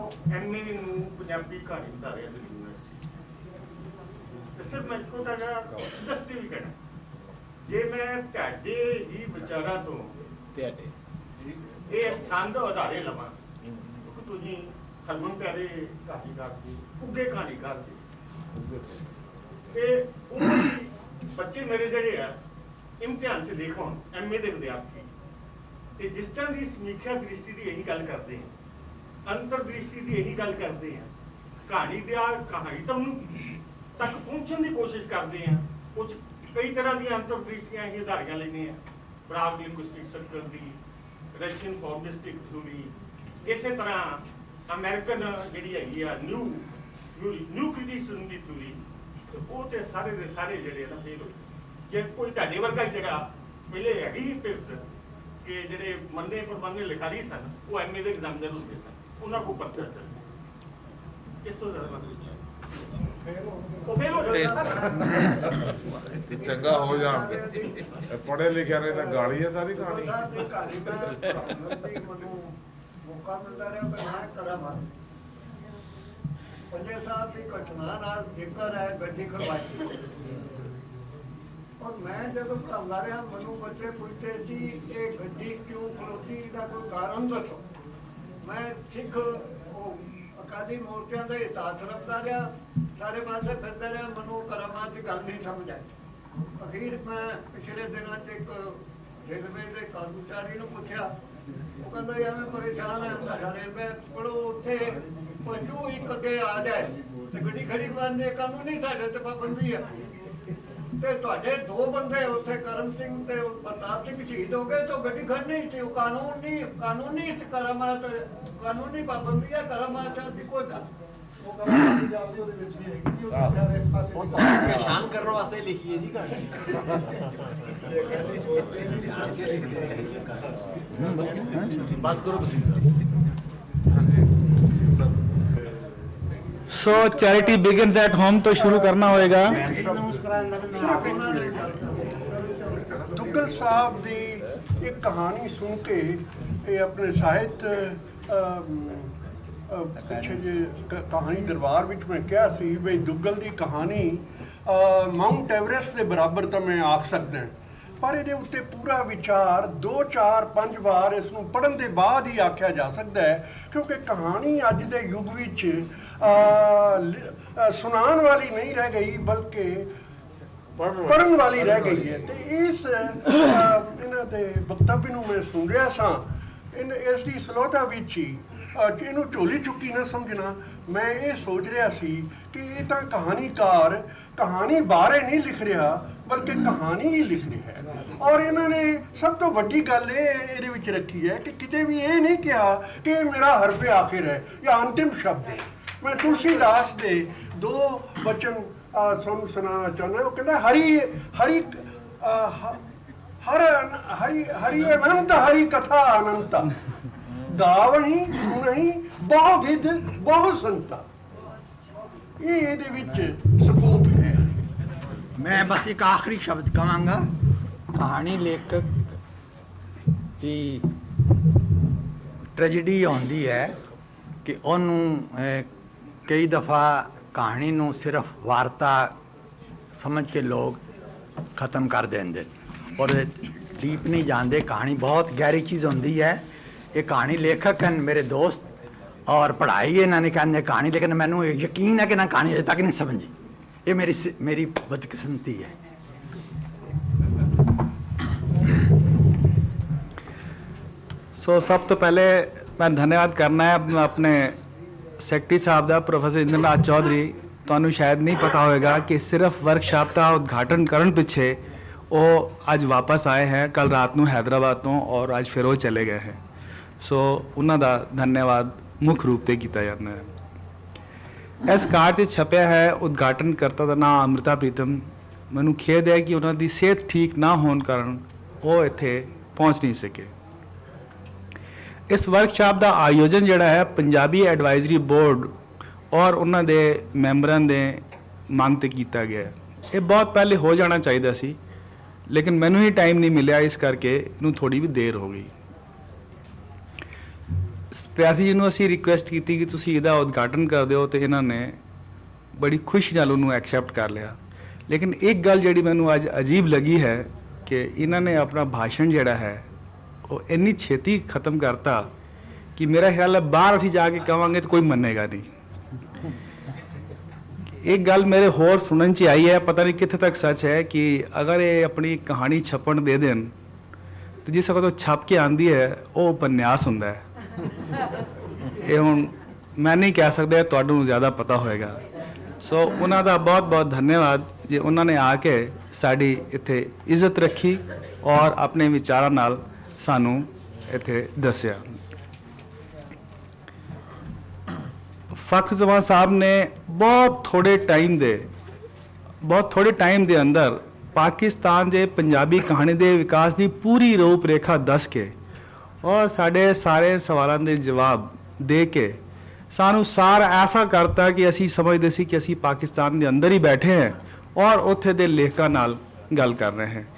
MA ਨੂੰ ਪੰਜਾਬੀ ਕਹਾਣੀ ਪੜ੍ਹਾ ਰਿਹਾ ਸੀ। सिर्फ मैं छोटा जिहा जस्टिफिकेट जे मैं ਤੁਹਾਡੇ ਹੀ ਵਿਚਾਰਾਂ ਤੋਂ ਇਹ ਸੰਦ ਉਧਾਰੇ ਲਵਾਂ ਕਿਉਂਕਿ ਤੁਸੀਂ ਹਰਮਨ ਪਿਆਰੇ ਕਹਾਣੀਕਾਰ ਸੀ, ਉੱਗੇ ਕਹਾਣੀਕਾਰ ਸੀ ਤੇ ਉਹ ਬੱਚੇ ਮੇਰੇ ਜਿਹੜੇ ਆ ਇਮਤਿਹਾਨ 'ਚ ਦੇਖੋ ਐਮਏ ਦੇ ਵਿਦਿਆਰਥੀ ਤੇ ਜਿਸ ਤਰ੍ਹਾਂ ਦੀ ਸਮੀਖਿਆ ਦ੍ਰਿਸ਼ਟੀ ਦੀ ਇਹੀ ਗੱਲ ਕਰਦੇ ਆ, ਅੰਤਰ ਦ੍ਰਿਸ਼ਟੀ ਦੀ ਇਹੀ ਗੱਲ ਕਰਦੇ ਆ, ਕਹਾਣੀ ਤੱਕ ਪਹੁੰਚਣ ਦੀ ਕੋਸ਼ਿਸ਼ ਕਰਦੇ ਆ। ਕੁਝ ਕਈ ਤਰ੍ਹਾਂ ਦੀਆਂ ਅੰਤਰ ਦ੍ਰਿਸ਼ਟੀਆਂ ਇਹ ਉਦਾਹਰਣਾਂ ਲੈਂਦੇ ਆ, ਪ੍ਰਾਗ ਲਿੰਗੁਇਸਟਿਕ ਸਰਕਲ ਦੀ, ਰਸ਼ੀਅਨ ਫਾਰਮਿਸਟਿਕ ਥਿਊਰੀ, ਇਸੇ ਤਰ੍ਹਾਂ ਅਮਰੀਕਨ ਜਿਹੜੀ ਹੈਗੀ ਆ ਨਿਊ ਕ੍ਰਿਟਿਸਿਜ਼ਮ ਦੀ ਥਿਊਰੀ, ਉਹ ਤੇ ਸਾਰੇ ਦੇ ਸਾਰੇ ਜਿਹੜੇ ਨਾ ਫੇਲ ਹੋਏ। ਜੇ ਕੋਈ ਤੁਹਾਡੇ ਵਰਗਾ ਜਿਹੜਾ ਪਹਿਲੇ ਹੈਗੀ ਪਿਰਤ ਕਿ ਜਿਹੜੇ ਮੰਨੇ ਪਰਮਾਨੇ ਲਿਖਾਰੀ ਸਨ, ਉਹ ਐਮਏ ਦੇ ਐਗਜ਼ਾਮੀਨਰ ਹੁੰਦੇ ਸਨ, ਉਹਨਾਂ ਕੋਲ ਪੱਤਰ ਚੱਲ ਇਸ ਤੋਂ ਜ਼ਿਆਦਾ ਉਹ ਫੇਲ ਹੋ ਜਾਂਦਾ। ਤੇ ਚੰਗਾ ਹੋ ਜਾਣ ਪੜ੍ਹੇ ਲਿਖਿਆ ਨੇ ਤਾਂ ਗਾਲੀ ਹੈ ਸਾਰੀ ਕਹਾਣੀ। ਮੈਨੂੰ ਮੌਕਾ ਮਿਲਦਾ ਰਿਹਾ ਪਰ ਮੈਂ ਕਰਾਂ ਮਾ 5 ਸਾਲ ਦੀ ਘਟਨਾ ਨਾਲ ਜ਼ਿਕਰ ਹੈ ਗੱਡੀ ਖੜਵਾਈ। ਔਰ ਮੈਂ ਜਦੋਂ ਪੜ੍ਹਾਉਂਦਾ ਰਿਹਾ ਮੈਨੂੰ ਬੱਚੇ ਪੁੱਛਦੇ ਸੀ ਇਹ ਗੱਡੀ ਕਿਉਂ ਖਲੋਤੀ, ਇਹਦਾ ਕੋਈ ਕਾਰਨ ਦੱਸੋ। ਮੈਂ ਸਿੱਖ ਉਹ ਅਕਾਲੀ ਮੋਰਚਿਆਂ ਦਾ ਇਤਿਹਾਸ ਰੱਖਦਾ ਰਿਹਾ, ਸਾਰੇ ਪਾਸੇ ਫਿਰਦਾ ਰਿਹਾ, ਮੈਨੂੰ ਕਰਾਮਾਤ ਦੀ ਗੱਲ ਨਹੀਂ ਸਮਝ ਆਈ। ਅਖੀਰ ਮੈਂ ਪਿਛਲੇ ਦਿਨਾਂ 'ਚ ਇੱਕ ਰੇਲਵੇ ਦੇ ਕਰਮਚਾਰੀ ਨੂੰ ਪੁੱਛਿਆ, ਉਹ ਕਹਿੰਦਾ ਯਾਰ ਮੈਂ ਪਰੇਸ਼ਾਨ ਹਾਂ, ਸਾਡਾ ਰੇਲਵੇ ਪੜੋ ਉੱਥੇ ਪਹੁੰਚੂ ਇੱਕ ਅੱਗੇ ਆ ਜਾਏ ਤੇ ਗੱਡੀ ਖੜੀ ਕਰਨੀ ਕਾਨੂੰਨੀ ਸਾਡੇ ਤੇ ਪਾਬੰਦੀ ਹੈ। ਤੇ ਤੁਹਾਡੇ 2 ਬੰਦੇ ਉੱਥੇ ਕਰਮ ਸਿੰਘ ਤੇ ਪ੍ਰਤਾਪ ਸਿੰਘ ਸ਼ਹੀਦ ਹੋ ਗਏ ਤਾਂ ਗੱਡੀ ਖੜਨੀ ਸੀ। ਉਹ ਕਾਨੂੰਨੀ ਕਰਾਮਾਤ ਕਾਨੂੰਨੀ ਪਾਬੰਦੀ ਹੈ, ਕਰਾਮਾਤ ਦੀ ਕੋਈ ਗੱਲ ਉਹ ਕਰਾਮਾਤ ਦੀ ਗੱਲ ਉਹਦੇ ਵਿੱਚ ਵੀ ਹੈਗੀ ਜੀ, ਉਹ ਲਿਖਿਆ ਹੋਇਆ ਇੱਕ ਪਾਸੇ ਉਹ ਤੁਹਾਨੂੰ ਪਰੇਸ਼ਾਨ ਕਰਨ ਵਾਸਤੇ ਲਿਖੀ ਹੈ ਜੀ ਕਹਾਣੀ। ਜਾਣ ਕੇ ਲਿਖਦੇ ਹੈ ਇਹ ਕਹਾਣੀ। ਬਸ ਕਰੋ ਤੁਸੀਂ ਹਾਂਜੀ sir. So charity begins at home तो शुरू करना होएगा। ਦੁੱਗਲ ਸਾਹਿਬ ਦੀ ਇੱਕ ਕਹਾਣੀ ਸੁਣ ਕੇ ਇਹ ਆਪਣੇ ਸਾਹਿਤ ਪਿੱਛੇ ਜੇ ਕਹਾਣੀ ਦਰਬਾਰ ਵਿੱਚ ਮੈਂ ਕਿਹਾ ਸੀ ਵੀ ਦੁੱਗਲ ਦੀ ਕਹਾਣੀ ਮਾਊਂਟ ਐਵਰੈਸਟ ਦੇ ਬਰਾਬਰ ਤਾਂ ਮੈਂ ਆਖ ਸਕਦਾ, ਪਰ ਇਹਦੇ ਉੱਤੇ ਪੂਰਾ ਵਿਚਾਰ 2, 4, 5 ਵਾਰ ਇਸ ਨੂੰ ਪੜ੍ਹਨ ਦੇ ਬਾਅਦ ਹੀ ਆਖਿਆ ਜਾ ਸਕਦਾ ਹੈ, ਕਿਉਂਕਿ ਕਹਾਣੀ ਅੱਜ ਦੇ ਯੁੱਗ ਵਿੱਚ ਸੁਣਾਉਣ ਵਾਲੀ ਨਹੀਂ ਰਹਿ ਗਈ ਬਲਕਿ ਪੜ੍ਹਨ ਵਾਲੀ ਰਹਿ ਗਈ ਹੈ। ਤੇ ਇਸ ਇਹਨਾਂ ਦੇ ਵਕਤਵ ਨੂੰ ਮੈਂ ਸੁਣ ਰਿਹਾ ਸਾਂ, ਇਸ ਦੀ ਸਲੋਤਾ ਵਿੱਚ ਹੀ ਇਹਨੂੰ ਝੋਲੀ ਚੁੱਕੀ ਨਾ ਸਮਝਣਾ। ਮੈਂ ਇਹ ਸੋਚ ਰਿਹਾ ਸੀ ਕਿ ਇਹ ਤਾਂ ਕਹਾਣੀਕਾਰ ਕਹਾਣੀ ਬਾਰੇ ਨਹੀਂ ਲਿਖ ਰਿਹਾ ਬਲਕਿ ਕਹਾਣੀ ਹੀ ਲਿਖ ਰਿਹਾ ਹੈ। ਔਰ ਇਹਨਾਂ ਨੇ ਸਭ ਤੋਂ ਵੱਡੀ ਗੱਲ ਇਹਦੇ ਵਿੱਚ ਰੱਖੀ ਹੈ ਕਿ ਕਿਤੇ ਵੀ ਇਹ ਨਹੀਂ ਕਿਹਾ ਕਿ ਇਹ ਮੇਰਾ ਹਰਫ ਆਖਿਰ ਹੈ ਜਾਂ ਅੰਤਿਮ ਸ਼ਬਦ ਹੈ। ਮੈਂ ਤੁਲਸੀਦਾਸ ਦੇ 2 ਵਚਨ ਤੁਹਾਨੂੰ ਸੁਣਾਉਣਾ ਚਾਹੁੰਦਾ। ਉਹ ਕਹਿੰਦਾ ਹਰੀ ਅਨੰਤ ਹਰੀ ਕਥਾ ਅਨੰਤ ਗਾਵਣੀ ਸੁਣਹੀ ਬਹੁ ਵਿਧ ਬਹੁ ਸੰਤਾ। ਇਹ ਇਹਦੇ ਵਿੱਚ ਸਕੋਪ ਹੈ। मैं बस एक आखिरी शब्द कहांगा। कहानी लेखक की ट्रेजिडी आउंदी है कि ਉਹਨੂੰ कई दफ़ा कहानी ਨੂੰ सिर्फ वार्ता समझ के लोग ख़त्म कर देंगे और डीप नहीं जानते। कहानी बहुत गहरी चीज़ होंदी है। ये कहानी लेखक हैं मेरे दोस्त और पढ़ाई इन्होंने कहते कहानी, लेकिन मैनू यकीन है कि ना कहानी अजे तक नहीं समझी। ये मेरी बदकिस्मती है। सो सब तो पहले मैं धन्यवाद करना है अपने सैकटरी साहब का प्रोफेसर इंद्रनाथ चौधरी। ਤੁਹਾਨੂੰ शायद नहीं पता होएगा कि सिर्फ वर्कशॉप का उद्घाटन करने पिछे वो आज वापस आए हैं कल रात को हैदराबाद तो, और आज फिर वो चले गए हैं। सो उन्होंने धन्यवाद मुख्य रूप से किया जाता है। इस कार्ड से छपया है उद्घाटनकर्ता का नाम अमृता प्रीतम। मैनू खेद है कि उन्होंने सेहत ठीक ना होने कारण वो इत्थे पहुँच नहीं सके। इस वर्कशॉप का आयोजन जोड़ा है पंजाबी एडवाइजरी बोर्ड और उन्होंने मैंबरों के मंग ते किया गया है। ये बहुत पहले हो जाना चाहिए सी, लेकिन मैनू ही टाइम नहीं मिला, इस करके इनू थोड़ी भी देर हो गई। प्यासी जी असी रिक्वेस्ट की कि तुसी इहदा उद्घाटन कर दो, तो इन्होंने बड़ी खुशी नाल उन्होंने एक्सैप्ट कर लिया। लेकिन एक गल जी मैनू अज अजीब लगी है कि इन्होंने अपना भाषण जोड़ा है वो इन्नी छेती ख़त्म करता कि मेरा ख्याल है बाहर असी जाके कहांगे तो कोई मनेगा नहीं। एक गल मेरे होर सुनन च आई है, पता नहीं कित्थे तक सच है, कि अगर ये अपनी कहानी छपन दे देन तो जिस वक्त छप के आंदी है वो उपन्यास हुंदा है। ये हुण मैं नहीं कह सकदा, तुहानूं ज़्यादा पता होएगा। सो उन्हां दा बहुत बहुत धन्यवाद जे उन्हां ने आके साडी इत्थे इज्जत रखी और अपने विचारां नाल सानूं इत्थे दस्सिया। फख्र जमान साहब ने बहुत थोड़े टाइम दे अंदर पाकिस्तान दे पंजाबी कहानी दे विकास की पूरी रूपरेखा दस के और साढ़े सारे सवालों के जवाब दे के सानू सारा ऐसा करता कि असी समझते सी कि असी पाकिस्तान के अंदर ही बैठे हैं और उत्थे दे लेखकां नाल गल कर रहे हैं।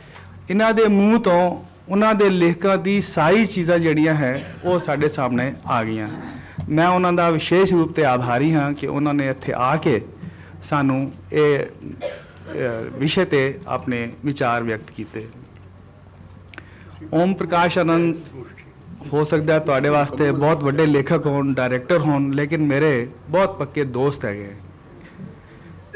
इन्हां दे मूँह तो उन्हां दे लेखकां दी सारी चीज़ां जिहड़ियां हैं वो साडे सामने आ गईयां। मैं उन्हां दा विशेष रूप से आभारी हाँ कि उन्होंने इत्थे आके सानू ये विषय ते अपने विचार व्यक्त किए। ओम प्रकाश आनंद हो सकता है तुहाडे वास्ते बहुत वड्डे लेखक होन, डायरैक्टर होन, लेकिन मेरे बहुत पक्के दोस्त है।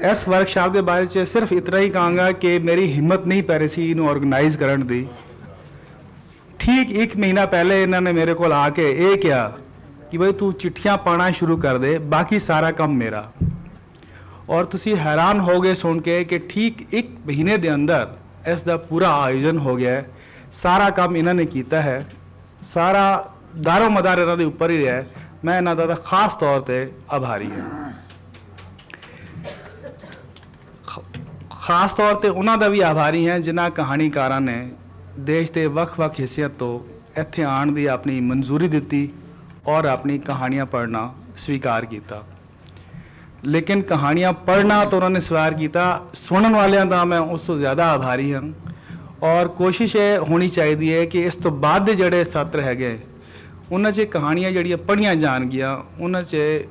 इस वर्कशॉप के बारे में सिर्फ इतना ही कहांगा कि मेरी हिम्मत नहीं पै रही सी इनू ऑर्गेनाइज करन दी। ठीक 1 महीना पहले इन्होंने मेरे को आके ये कहा कि भाई तू चिट्ठियां पाना शुरू कर दे, बाकी सारा काम मेरा। और तुसी हैरान हो गए सुन के कि ठीक 1 महीने के अंदर इसका पूरा आयोजन हो गया है। सारा काम इन्होंने किया है, सारा दारो मदार इन्हों के उपर ही रहा है। मैं इन्हों का खास तौर पर आभारी हाँ। खास तौर पर उन्हों भी आभारी हैं जिन्होंने कहानीकारां ने देश के वक्-वक् हिस्सों तो इत्थे आने की अपनी मंजूरी दी और अपनी कहानियाँ पढ़ना स्वीकार किया। लेकिन कहानियाँ पढ़ना तो उन्होंने स्वीकार किया, सुनने वालों का मैं उस तो ज़्यादा आभारी हाँ। और कोशिश ये होनी चाहिए कि इस तो बाद के जोड़े सत्र है उन्होंने च कहानियाँ जड़ियाँ पढ़िया जाएगियाँ, उन्होंने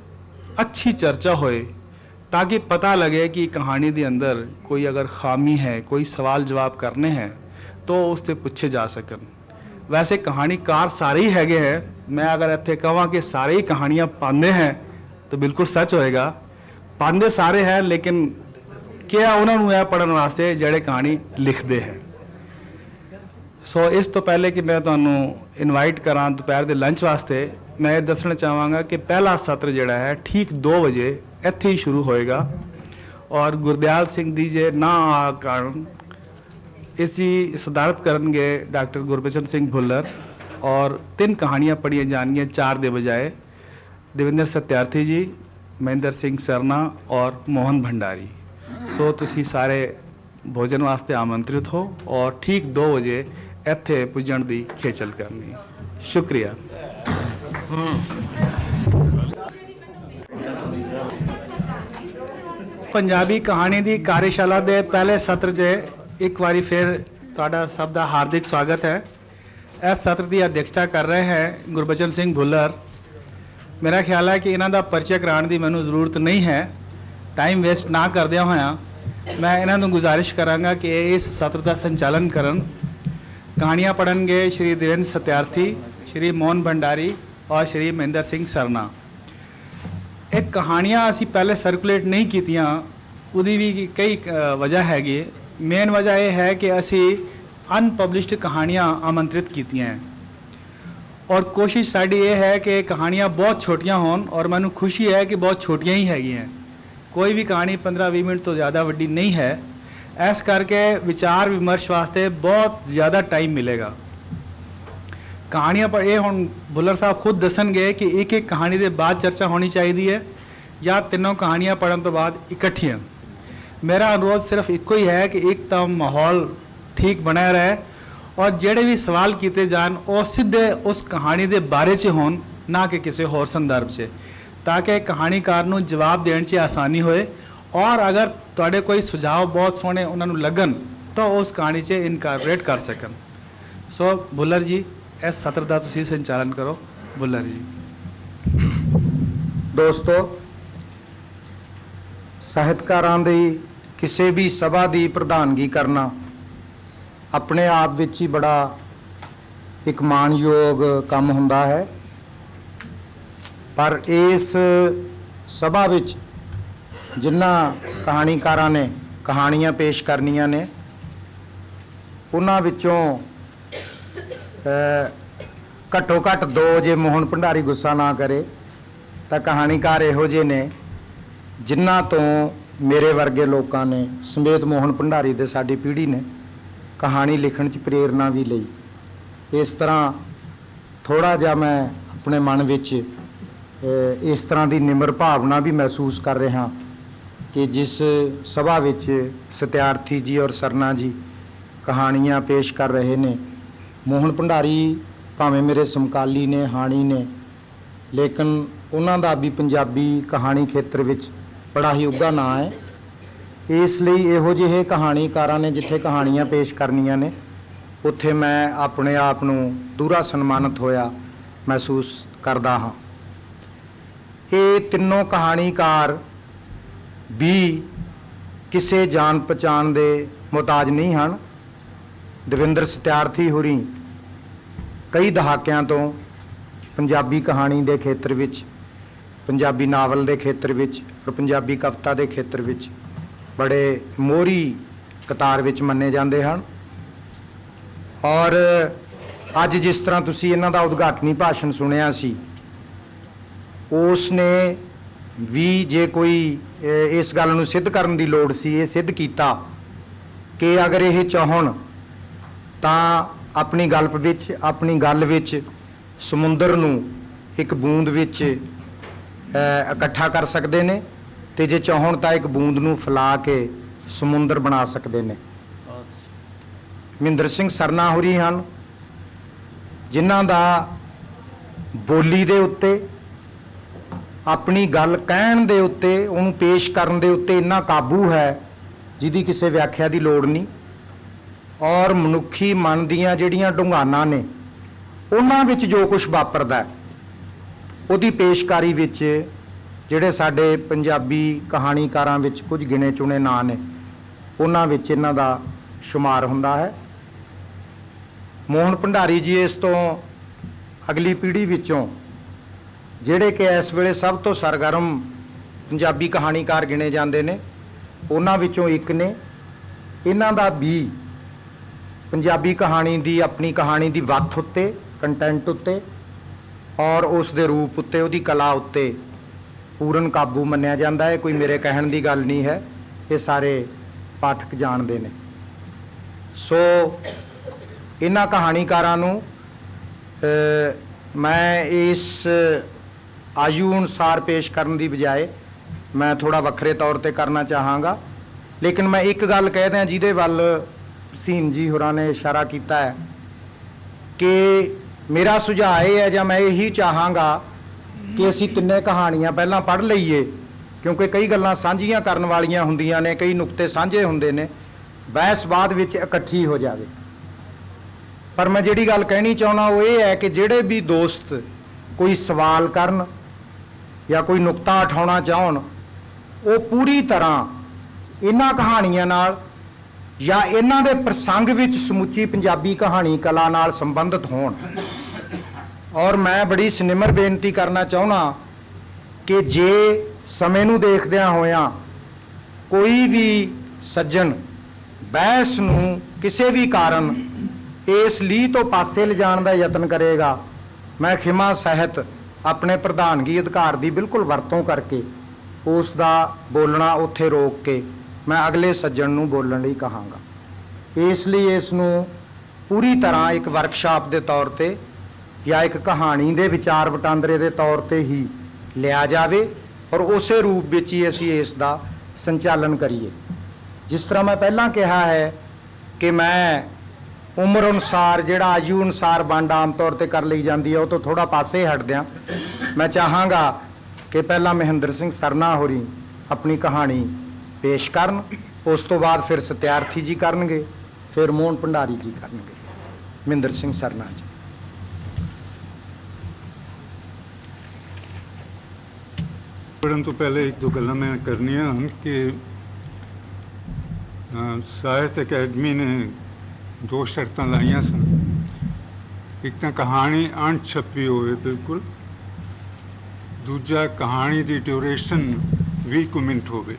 अच्छी चर्चा होए ताकि पता लगे कि कहानी के अंदर कोई अगर खामी है, कोई सवाल जवाब करने हैं तो उससे पूछे जा सकन। वैसे कहानीकार सारे ही हैगे हैं, मैं अगर इत्थे कहां कि सारे ही कहानियां पांदे हैं तो बिल्कुल सच होएगा। पांदे सारे हैं, लेकिन क्या उन्होंने पढ़ने वास्ते जेड़े कहानी लिखते हैं। सो इस तो पहले कि मैं तुहानू इनवाइट करा दोपहर के लंच वास्ते, मैं ये दसना चाहांगा कि पहला सत्र जिहड़ा है ठीक 2 बजे इत्थे ही शुरू होएगा और गुरदयाल सिंह दी जे ना आ कारण इसकी सदारत करेंगे डॉक्टर गुरबचन सिंह भुल्लर और 3 कहानियाँ पढ़िया जाएंगी 4 के बजाय देवेंद्र सत्यार्थी जी, महेंद्र सिंह सरना और मोहन भंडारी। सो तुसी सारे भोजन वास्ते आमंत्रित हो और ठीक 2 बजे इत्थे पुजण की खेचल करनी। शुक्रिया। पंजाबी कहानी की कार्यशाला के पहले सत्र च एक बारी फिर तुहाडा सब का हार्दिक स्वागत है। इस सत्र की अध्यक्षता कर रहे हैं गुरबचन सिंह भुल्लर। मेरा ख्याल है कि इन्हों का परिचय कराने की मैनू जरूरत नहीं है। टाइम वेस्ट ना करदे होया मैं इन्हों गुजारिश करांगा कि इस सत्र का संचालन करन। कहानियाँ पढ़नगे श्री देवेंद्र सत्यार्थी, श्री मोहन भंडारी और श्री महेंद्र सिंह सरना। एक कहानियाँ असी पहले सर्कुलेट नहीं कीतियां, उहदी भी कई वजह हैगी। मेन वजह यह है कि असी अनपब्लिश्ड कहानियाँ आमंत्रित कीतियां हैं और कोशिश साड़ी ये है कि कहानियाँ बहुत छोटियां होन और मैनू खुशी है कि बहुत छोटियां ही हैगी हैं। कोई भी कहानी 15-20 मिनट तो ज़्यादा वड्डी नहीं है। इस करके विचार विमर्श वास्ते बहुत ज़्यादा टाइम मिलेगा। कहानियाँ पर ये हुण भुल्लर साहब खुद दसणगे कि एक कहानी के बाद चर्चा होनी चाहिए है या 3 कहानियाँ पढ़ने तो बाद इकट्ठियाँ। मेरा अनुरोध सिर्फ एको ही है कि एक तो माहौल ठीक बना रहे और जेड़े भी सवाल किए जान वो सीधे उस कहानी के बारे च होन, ना कि किसी होर संदर्भ से, ताकि कहानीकार नूं जवाब देने च आसानी होए और अगर तुहाडे कोई सुझाव बहुत सोहने उन्होंने लगन तो उस कहानी से इनकारपोरेट कर सकन। सो भुल्लर जी इस सत्र का तुसीं संचालन करो। भुल्लर जी। दोस्तों, ਸਾਹਿਤਕਾਰਾਂ ਦੀ ਕਿਸੇ ਵੀ ਸਭਾ ਦੀ ਪ੍ਰਧਾਨਗੀ ਕਰਨਾ ਆਪਣੇ ਆਪ ਵਿੱਚ ਹੀ ਬੜਾ ਇੱਕ ਮਾਣਯੋਗ ਕੰਮ ਹੁੰਦਾ ਹੈ, ਪਰ ਇਸ ਸਭਾ ਵਿੱਚ ਜਿਨ੍ਹਾਂ ਕਹਾਣੀਕਾਰਾਂ ਨੇ ਕਹਾਣੀਆਂ ਪੇਸ਼ ਕਰਨੀਆਂ ਨੇ ਉਹਨਾਂ ਵਿੱਚੋਂ ਘੱਟੋ ਘੱਟ 2 ਜੇ ਮੋਹਨ ਭੰਡਾਰੀ ਗੁੱਸਾ ਨਾ ਕਰੇ ਤਾਂ ਕਹਾਣੀਕਾਰ ਇਹੋ ਜਿਹੇ ਨੇ ਜਿਨ੍ਹਾਂ ਤੋਂ ਮੇਰੇ ਵਰਗੇ ਲੋਕਾਂ ਨੇ ਸਮੇਤ ਮੋਹਨ ਭੰਡਾਰੀ ਦੇ ਸਾਡੀ ਪੀੜ੍ਹੀ ਨੇ ਕਹਾਣੀ ਲਿਖਣ 'ਚ ਪ੍ਰੇਰਨਾ ਵੀ ਲਈ। ਇਸ ਤਰ੍ਹਾਂ ਥੋੜ੍ਹਾ ਜਿਹਾ ਮੈਂ ਆਪਣੇ ਮਨ ਵਿੱਚ ਇਸ ਤਰ੍ਹਾਂ ਦੀ ਨਿਮਰ ਭਾਵਨਾ ਵੀ ਮਹਿਸੂਸ ਕਰ ਰਿਹਾ ਕਿ ਜਿਸ ਸਭਾ ਵਿੱਚ ਸਤਿਆਰਥੀ ਜੀ ਔਰ ਸਰਨਾ ਜੀ ਕਹਾਣੀਆਂ ਪੇਸ਼ ਕਰ ਰਹੇ ਨੇ, ਮੋਹਨ ਭੰਡਾਰੀ ਭਾਵੇਂ ਮੇਰੇ ਸਮਕਾਲੀ ਨੇ, ਹਾਣੀ ਨੇ, ਲੇਕਿਨ ਉਹਨਾਂ ਦਾ ਵੀ ਪੰਜਾਬੀ ਕਹਾਣੀ ਖੇਤਰ ਵਿੱਚ ਬੜਾ ਹੀ ਉੱਘਾ ਨਾਂ ਹੈ। ਇਸ ਲਈ ਇਹੋ ਜਿਹੇ ਕਹਾਣੀਕਾਰਾਂ ਨੇ ਜਿੱਥੇ ਕਹਾਣੀਆਂ ਪੇਸ਼ ਕਰਨੀਆਂ ਨੇ ਉੱਥੇ ਮੈਂ ਆਪਣੇ ਆਪ ਨੂੰ ਦੂਰਾ ਸਨਮਾਨਿਤ ਹੋਇਆ ਮਹਿਸੂਸ ਕਰਦਾ ਹਾਂ। ਇਹ ਤਿੰਨੋਂ ਕਹਾਣੀਕਾਰ ਵੀ ਕਿਸੇ ਜਾਣ ਪਛਾਣ ਦੇ ਮੁਹਤਾਜ ਨਹੀਂ ਹਨ। ਦਵਿੰਦਰ ਸਤਿਆਰਥੀ ਹੋਰੀ ਕਈ ਦਹਾਕਿਆਂ ਤੋਂ ਪੰਜਾਬੀ ਕਹਾਣੀ ਦੇ ਖੇਤਰ ਵਿੱਚ, ਪੰਜਾਬੀ ਨਾਵਲ ਦੇ ਖੇਤਰ ਵਿੱਚ ਔਰ ਪੰਜਾਬੀ ਕਵਿਤਾ ਦੇ ਖੇਤਰ ਵਿੱਚ ਬੜੇ ਮੋਹਰੀ ਕਤਾਰ ਵਿੱਚ ਮੰਨੇ ਜਾਂਦੇ ਹਨ। ਔਰ ਅੱਜ ਜਿਸ ਤਰ੍ਹਾਂ ਤੁਸੀਂ ਇਹਨਾਂ ਦਾ ਉਦਘਾਟਨੀ ਭਾਸ਼ਣ ਸੁਣਿਆ ਸੀ, ਉਸ ਨੇ ਵੀ ਜੇ ਕੋਈ ਇਸ ਗੱਲ ਨੂੰ ਸਿੱਧ ਕਰਨ ਦੀ ਲੋੜ ਸੀ, ਇਹ ਸਿੱਧ ਕੀਤਾ ਕਿ ਅਗਰ ਇਹ ਚਾਹਣ ਤਾਂ ਆਪਣੀ ਗੱਲ ਵਿੱਚ ਸਮੁੰਦਰ ਨੂੰ ਇੱਕ ਬੂੰਦ ਵਿੱਚ ਇਕੱਠਾ ਕਰ ਸਕਦੇ ਨੇ ਤੇ ਜੇ ਚਾਹਣ ਤਾਂ ਇੱਕ ਬੂੰਦ ਨੂੰ ਫੈਲਾ ਕੇ ਸਮੁੰਦਰ ਬਣਾ ਸਕਦੇ ਨੇ। ਮਹਿੰਦਰ ਸਿੰਘ ਸਰਨਾ ਹੋਰੀ ਹਨ ਜਿਨ੍ਹਾਂ ਦਾ ਬੋਲੀ ਦੇ ਉੱਤੇ, ਆਪਣੀ ਗੱਲ ਕਹਿਣ ਦੇ ਉੱਤੇ, ਉਹਨੂੰ ਪੇਸ਼ ਕਰਨ ਦੇ ਉੱਤੇ ਇੰਨਾ ਕਾਬੂ ਹੈ ਜਿਹਦੀ ਕਿਸੇ ਵਿਆਖਿਆ ਦੀ ਲੋੜ ਨਹੀਂ। ਔਰ ਮਨੁੱਖੀ ਮਨ ਦੀਆਂ ਜਿਹੜੀਆਂ ਡੂੰਘਾਨਾਂ ਨੇ ਉਹਨਾਂ ਵਿੱਚ ਜੋ ਕੁਝ ਵਾਪਰਦਾ ਉਹਦੀ ਪੇਸ਼ਕਾਰੀ ਵਿੱਚ ਜਿਹੜੇ ਸਾਡੇ ਪੰਜਾਬੀ ਕਹਾਣੀਕਾਰਾਂ ਵਿੱਚ ਕੁਝ ਗਿਣੇ ਚੁਣੇ ਨਾਂ ਨੇ ਉਹਨਾਂ ਵਿੱਚ ਇਹਨਾਂ ਦਾ ਸ਼ੁਮਾਰ ਹੁੰਦਾ ਹੈ। ਮੋਹਨ ਭੰਡਾਰੀ ਜੀ ਇਸ ਤੋਂ ਅਗਲੀ ਪੀੜ੍ਹੀ ਵਿੱਚੋਂ ਜਿਹੜੇ ਕਿ ਇਸ ਵੇਲੇ ਸਭ ਤੋਂ ਸਰਗਰਮ ਪੰਜਾਬੀ ਕਹਾਣੀਕਾਰ ਗਿਣੇ ਜਾਂਦੇ ਨੇ ਉਹਨਾਂ ਵਿੱਚੋਂ ਇੱਕ ਨੇ। ਇਹਨਾਂ ਦਾ ਵੀ ਪੰਜਾਬੀ ਕਹਾਣੀ ਦੀ, ਆਪਣੀ ਕਹਾਣੀ ਦੀ ਵੱਥ ਉੱਤੇ, ਕੰਟੈਂਟ ਉੱਤੇ ਔਰ ਉਸ ਦੇ ਰੂਪ ਉੱਤੇ, ਉਹਦੀ ਕਲਾ ਉੱਤੇ ਪੂਰਨ ਕਾਬੂ ਮੰਨਿਆ ਜਾਂਦਾ ਹੈ। ਕੋਈ ਮੇਰੇ ਕਹਿਣ ਦੀ ਗੱਲ ਨਹੀਂ ਹੈ, ਇਹ ਸਾਰੇ ਪਾਠਕ ਜਾਣਦੇ ਨੇ। ਸੋ ਇਹਨਾਂ ਕਹਾਣੀਕਾਰਾਂ ਨੂੰ ਮੈਂ ਇਸ ਆਯੂ ਅਨੁਸਾਰ ਪੇਸ਼ ਕਰਨ ਦੀ ਬਜਾਏ ਮੈਂ ਥੋੜਾ ਵੱਖਰੇ ਤੌਰ ਤੇ ਕਰਨਾ ਚਾਹਾਂਗਾ। ਲੇਕਿਨ ਮੈਂ ਇੱਕ ਗੱਲ ਕਹਿ ਦਿਆਂ ਜਿਹਦੇ ਵੱਲ ਸੀਨ ਜੀ ਹੋਰਾਂ ਨੇ ਇਸ਼ਾਰਾ ਕੀਤਾ ਹੈ ਕਿ ਮੇਰਾ ਸੁਝਾਅ ਇਹ ਹੈ ਜਾਂ ਮੈਂ ਇਹੀ ਚਾਹਾਂਗਾ ਕਿ ਅਸੀਂ ਤਿੰਨੇ ਕਹਾਣੀਆਂ ਪਹਿਲਾਂ ਪੜ੍ਹ ਲਈਏ, ਕਿਉਂਕਿ ਕਈ ਗੱਲਾਂ ਸਾਂਝੀਆਂ ਕਰਨ ਵਾਲੀਆਂ ਹੁੰਦੀਆਂ ਨੇ, ਕਈ ਨੁਕਤੇ ਸਾਂਝੇ ਹੁੰਦੇ ਨੇ, ਬਹਿਸ ਬਾਅਦ ਵਿੱਚ ਇਕੱਠੀ ਹੋ ਜਾਵੇ। ਪਰ ਮੈਂ ਜਿਹੜੀ ਗੱਲ ਕਹਿਣੀ ਚਾਹੁੰਦਾ ਉਹ ਇਹ ਹੈ ਕਿ ਜਿਹੜੇ ਵੀ ਦੋਸਤ ਕੋਈ ਸਵਾਲ ਕਰਨ ਜਾਂ ਕੋਈ ਨੁਕਤਾ ਉਠਾਉਣਾ ਚਾਹਣ ਉਹ ਪੂਰੀ ਤਰ੍ਹਾਂ ਇਹਨਾਂ ਕਹਾਣੀਆਂ ਨਾਲ ਜਾਂ ਇਹਨਾਂ ਦੇ ਪ੍ਰਸੰਗ ਵਿੱਚ ਸਮੁੱਚੀ ਪੰਜਾਬੀ ਕਹਾਣੀ ਕਲਾ ਨਾਲ ਸੰਬੰਧਿਤ ਹੋਣ। ਔਰ ਮੈਂ ਬੜੀ ਸਨਿਮਰ ਬੇਨਤੀ ਕਰਨਾ ਚਾਹੁੰਦਾ ਕਿ ਜੇ ਸਮੇਂ ਨੂੰ ਦੇਖਦਿਆਂ ਹੋਇਆਂ ਕੋਈ ਵੀ ਸੱਜਣ ਬਹਿਸ ਨੂੰ ਕਿਸੇ ਵੀ ਕਾਰਨ ਇਸ ਲੀਹ ਤੋਂ ਪਾਸੇ ਲਿਜਾਣ ਦਾ ਯਤਨ ਕਰੇਗਾ, ਮੈਂ ਖਿਮਾ ਸਹਿਤ ਆਪਣੇ ਪ੍ਰਧਾਨਗੀ ਅਧਿਕਾਰ ਦੀ ਬਿਲਕੁਲ ਵਰਤੋਂ ਕਰਕੇ ਉਸ ਦਾ ਬੋਲਣਾ ਉੱਥੇ ਰੋਕ ਕੇ ਮੈਂ ਅਗਲੇ ਸੱਜਣ ਨੂੰ ਬੋਲਣ ਲਈ ਕਹਾਂਗਾ। ਇਸ ਲਈ ਇਸ ਨੂੰ ਪੂਰੀ ਤਰ੍ਹਾਂ ਇੱਕ ਵਰਕਸ਼ਾਪ ਦੇ ਤੌਰ ਤੇ ਜਾਂ ਇੱਕ ਕਹਾਣੀ ਦੇ ਵਿਚਾਰ ਵਟਾਂਦਰੇ ਦੇ ਤੌਰ ਤੇ ਹੀ ਲਿਆ ਜਾਵੇ ਔਰ ਉਸੇ ਰੂਪ ਵਿੱਚ ਹੀ ਅਸੀਂ ਇਸ ਦਾ ਸੰਚਾਲਨ ਕਰੀਏ। ਜਿਸ ਤਰ੍ਹਾਂ ਮੈਂ ਪਹਿਲਾਂ ਕਿਹਾ ਹੈ ਕਿ ਮੈਂ ਉਮਰ ਅਨੁਸਾਰ ਜਿਹੜਾ ਆਯੂ ਅਨੁਸਾਰ ਵੰਡ ਆਮ ਤੌਰ ਤੇ ਕਰ ਲਈ ਜਾਂਦੀ ਹੈ ਉਹ ਤੋਂ ਥੋੜਾ ਪਾਸੇ ਹਟਦਿਆਂ ਮੈਂ ਚਾਹਾਂਗਾ ਕਿ ਪਹਿਲਾਂ ਮਹਿੰਦਰ ਸਿੰਘ ਸਰਨਾ ਹੋਰੀ ਆਪਣੀ ਕਹਾਣੀ ਪੇਸ਼ ਕਰਨ, ਉਸ ਤੋਂ ਬਾਅਦ ਫਿਰ ਸਤਿਆਰਥੀ ਜੀ ਕਰਨਗੇ, ਫਿਰ ਮੋਹਨ ਭੰਡਾਰੀ ਜੀ ਕਰਨਗੇ। ਮਹਿੰਦਰ ਸਿੰਘ ਸਰਨਾ ਜੀ। ਪੜ੍ਹਨ ਤੋਂ ਪਹਿਲੇ ਇੱਕ ਦੋ ਗੱਲਾਂ ਮੈਂ ਕਰਨੀਆਂ ਹਨ ਕਿ ਸਾਹਿਤ ਅਕੈਡਮੀ ਨੇ ਦੋ ਸ਼ਰਤਾਂ ਲਾਈਆਂ ਸਨ। ਇੱਕ ਤਾਂ ਕਹਾਣੀ ਅਣਛਪੀ ਹੋਵੇ ਬਿਲਕੁਲ, ਦੂਜਾ ਕਹਾਣੀ ਦੀ ਡਿਊਰੇਸ਼ਨ 20 ਕੁ ਮਿੰਟ ਹੋਵੇ।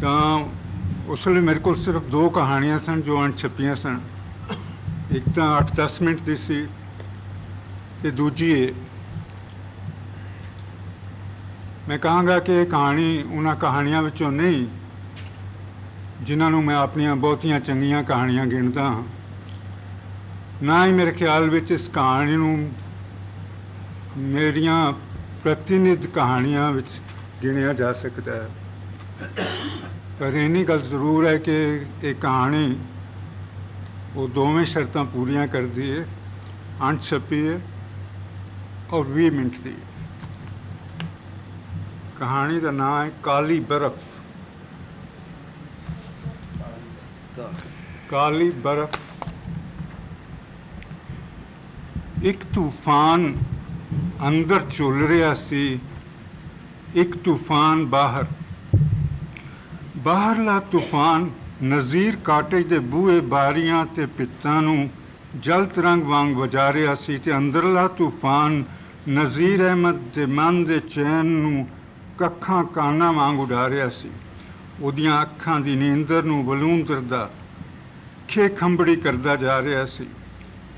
ਤਾਂ ਉਸ ਵੇਲੇ ਮੇਰੇ ਕੋਲ ਸਿਰਫ 2 ਕਹਾਣੀਆਂ ਸਨ ਜੋ ਅਣਛਪੀਆਂ ਸਨ। ਇੱਕ ਤਾਂ 8-10 ਮਿੰਟ ਦੀ ਸੀ ਤੇ ਦੂਜੀ ਇਹ। ਮੈਂ ਕਹਾਂਗਾ ਕਿ ਇਹ ਕਹਾਣੀ ਉਹਨਾਂ ਕਹਾਣੀਆਂ ਵਿੱਚੋਂ ਨਹੀਂ ਜਿਨ੍ਹਾਂ ਨੂੰ ਮੈਂ ਆਪਣੀਆਂ ਬਹੁਤੀਆਂ ਚੰਗੀਆਂ ਕਹਾਣੀਆਂ ਗਿਣਦਾ ਹਾਂ। ਨਾ ਹੀ ਮੇਰੇ ਖਿਆਲ ਵਿੱਚ ਇਸ ਕਹਾਣੀ ਨੂੰ ਮੇਰੀਆਂ ਪ੍ਰਤੀਨਿਧ ਕਹਾਣੀਆਂ ਵਿੱਚ ਗਿਣਿਆ ਜਾ ਸਕਦਾ ਹੈ। ਪਰ ਇੰਨੀ ਗੱਲ ਜ਼ਰੂਰ ਹੈ ਕਿ ਇਹ ਕਹਾਣੀ ਉਹ ਦੋਵੇਂ ਸ਼ਰਤਾਂ ਪੂਰੀਆਂ ਕਰਦੀ ਹੈ, ਅਣਛਪੀ ਹੈ ਔਰ 20 ਮਿੰਟ ਦੀ। ਕਹਾਣੀ ਦਾ ਨਾਮ ਹੈ ਕਾਲੀ ਬਰਫ਼। ਕਾਲੀ ਬਰਫ਼। ਇੱਕ ਤੂਫਾਨ ਅੰਦਰ ਝੁੱਲ ਰਿਹਾ ਸੀ, ਇੱਕ ਤੂਫਾਨ ਬਾਹਰ। ਬਾਹਰਲਾ ਤੂਫਾਨ ਨਜ਼ੀਰ ਕਾਟੇਜ ਦੇ ਬੂਹੇ ਬਾਰੀਆਂ ਤੇ ਪਿੱਤਾਂ ਨੂੰ ਜਲ ਤਰੰਗ ਵਾਂਗ ਵਜਾ ਰਿਹਾ ਸੀ ਤੇ ਅੰਦਰਲਾ ਤੂਫਾਨ ਨਜ਼ੀਰ ਅਹਿਮਦ ਦੇ ਮਨ ਦੇ ਚੈਨ ਨੂੰ ਕੱਖਾਂ ਕਾਨਾਂ ਵਾਂਗ ਉਡਾ ਰਿਹਾ ਸੀ। ਉਹਦੀਆਂ ਅੱਖਾਂ ਦੀ ਨੀਂਦਰ ਨੂੰ ਵਲੂੰਦਰਦਾ ਖੰਬੜੀ ਕਰਦਾ ਜਾ ਰਿਹਾ ਸੀ।